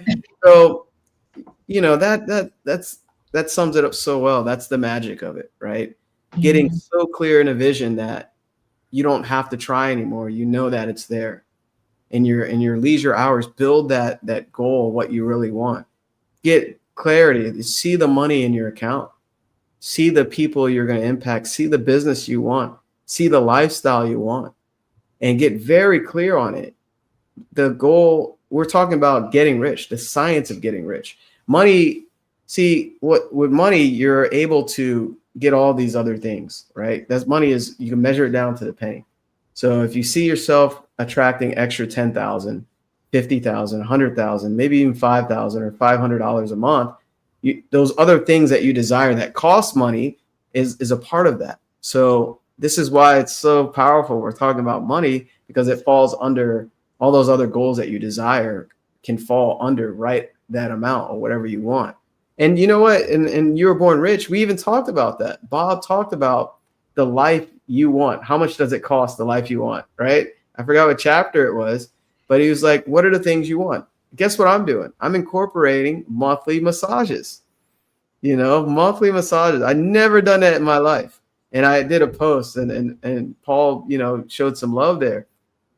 that sums it up so well. That's the magic of it, right? Getting so clear in a vision that you don't have to try anymore. You know that it's there. In your leisure hours, build that goal, what you really want. Get clarity. See the money in your account. See the people you're going to impact. See the business you want. See the lifestyle you want. And get very clear on it. The goal, we're talking about getting rich, the science of getting rich. Money, see, with money, you're able to get all these other things, right? That's money is, you can measure it down to the penny. So if you see yourself attracting extra 10,000 50,000, 100,000, maybe even 5,000 or $500 a month, those other things that you desire that cost money is a part of that. So this is why it's so powerful. We're talking about money because it falls under all those other goals that you desire can fall under right that amount or whatever you want. And you know what? And You Were Born Rich, we even talked about that. Bob talked about the life you want. How much does it cost, the life you want, right? I forgot what chapter it was, but he was like, what are the things you want? Guess what I'm doing? I'm incorporating monthly massages, monthly massages. I never done that in my life. And I did a post and Paul, showed some love there.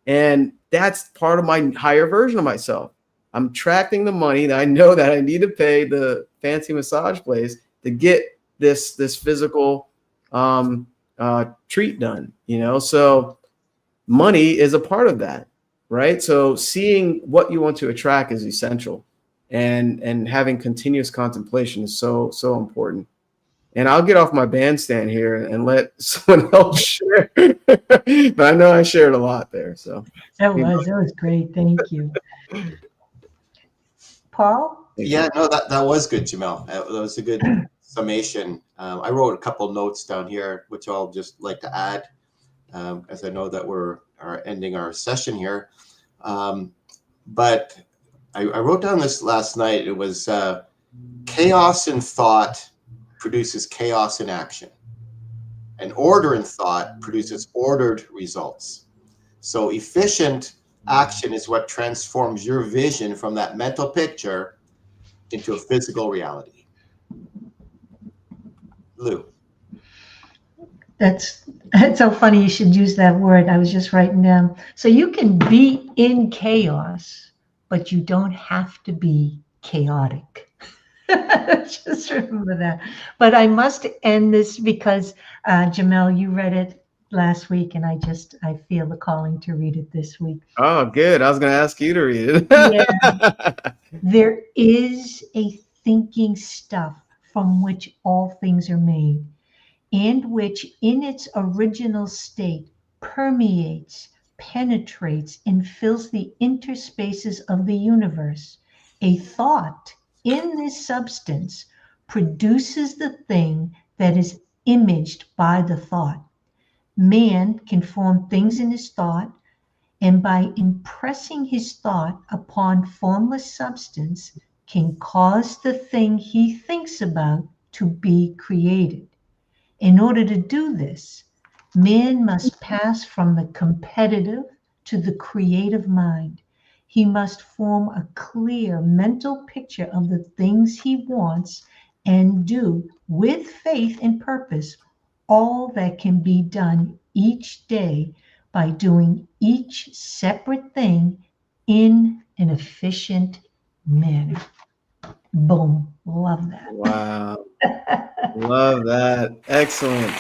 And that's part of my higher version of myself. I'm tracking the money that I know that I need to pay the fancy massage place to get this physical treat done, So money is a part of that, right? So seeing what you want to attract is essential, and having continuous contemplation is so important. And I'll get off my bandstand here and let someone else share. But I know I shared a lot there. So that was great. Thank you. Paul? Yeah, no, that was good, Jamel. That was a good summation. I wrote a couple notes down here, which I'll just like to add, as I know that we're ending our session here. But I wrote down this last night. It was chaos in thought produces chaos in action, and order in thought produces ordered results. So efficient action is what transforms your vision from that mental picture into a physical reality. Lou. That's so funny you should use that word. I was just writing down. So you can be in chaos, but you don't have to be chaotic. Just remember that. But I must end this because Jamel, you read it last week, and I feel the calling to read it this week. Oh, good. I was going to ask you to read it. Yeah. There is a thinking stuff from which all things are made, and which in its original state permeates, penetrates, and fills the interspaces of the universe. A thought in this substance produces the thing that is imaged by the thought. Man can form things in his thought, and by impressing his thought upon formless substance, can cause the thing he thinks about to be created. In order to do this, man must pass from the competitive to the creative mind. He must form a clear mental picture of the things he wants and do with faith and purpose all that can be done each day by doing each separate thing in an efficient manner. Boom. Love that. Wow. Love that. Excellent.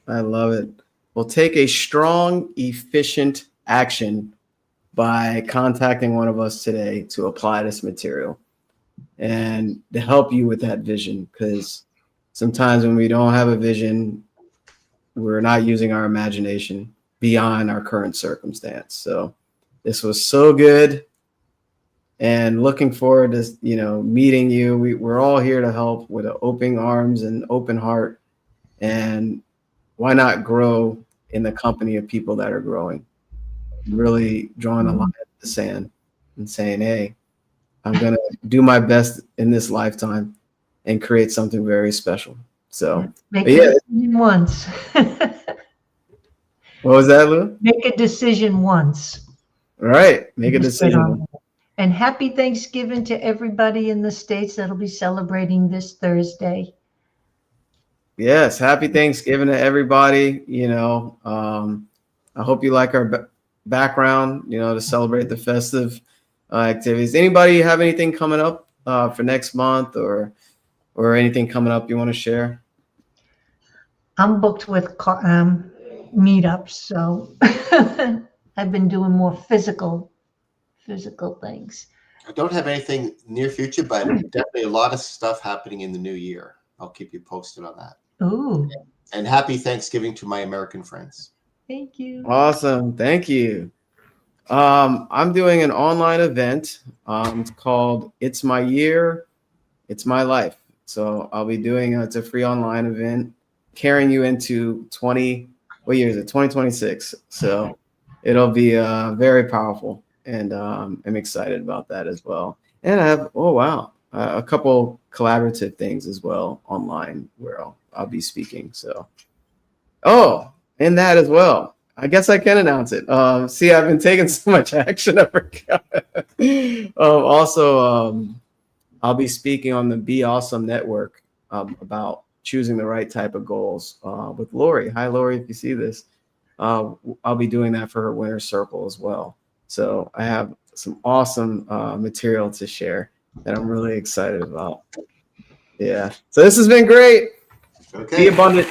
I love it. We'll take a strong, efficient action by contacting one of us today to apply this material and to help you with that vision. Because sometimes when we don't have a vision, we're not using our imagination beyond our current circumstance. So this was so good. And looking forward to, meeting you. We're all here to help with open arms and open heart. And why not grow in the company of people that are growing? Really drawing a line in the sand and saying, hey, I'm going to do my best in this lifetime and create something very special. So make a decision once. What was that, Lou? Make a decision once. All right. Make a decision. And happy Thanksgiving to everybody in the States that'll be celebrating this Thursday. Yes. Happy Thanksgiving to everybody. I hope you like our background, to celebrate the festive activities. Anybody have anything coming up for next month or anything coming up you want to share? I'm booked with meetups, so I've been doing more physical things. I don't have anything near future, but definitely a lot of stuff happening in the new year. I'll keep you posted on that. Ooh. And happy Thanksgiving to my American friends. Thank you. Awesome. Thank you. I'm doing an online event. It's called It's My Year, It's My Life. So I'll be doing it's a free online event carrying you into what year is it? 2026. So it'll be very powerful, and I'm excited about that as well. And I have a couple collaborative things as well online where I'll be speaking. So and that as well. I guess I can announce it. See, I've been taking so much action. I forgot. I'll be speaking on the Be Awesome Network about choosing the right type of goals with Lori. Hi, Lori, if you see this. I'll be doing that for her Winter Circle as well. So I have some awesome material to share that I'm really excited about. Yeah. So this has been great. Okay. Be abundant.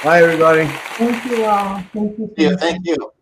Bye, everybody. Thank you all. Thank you. Yeah, thank you.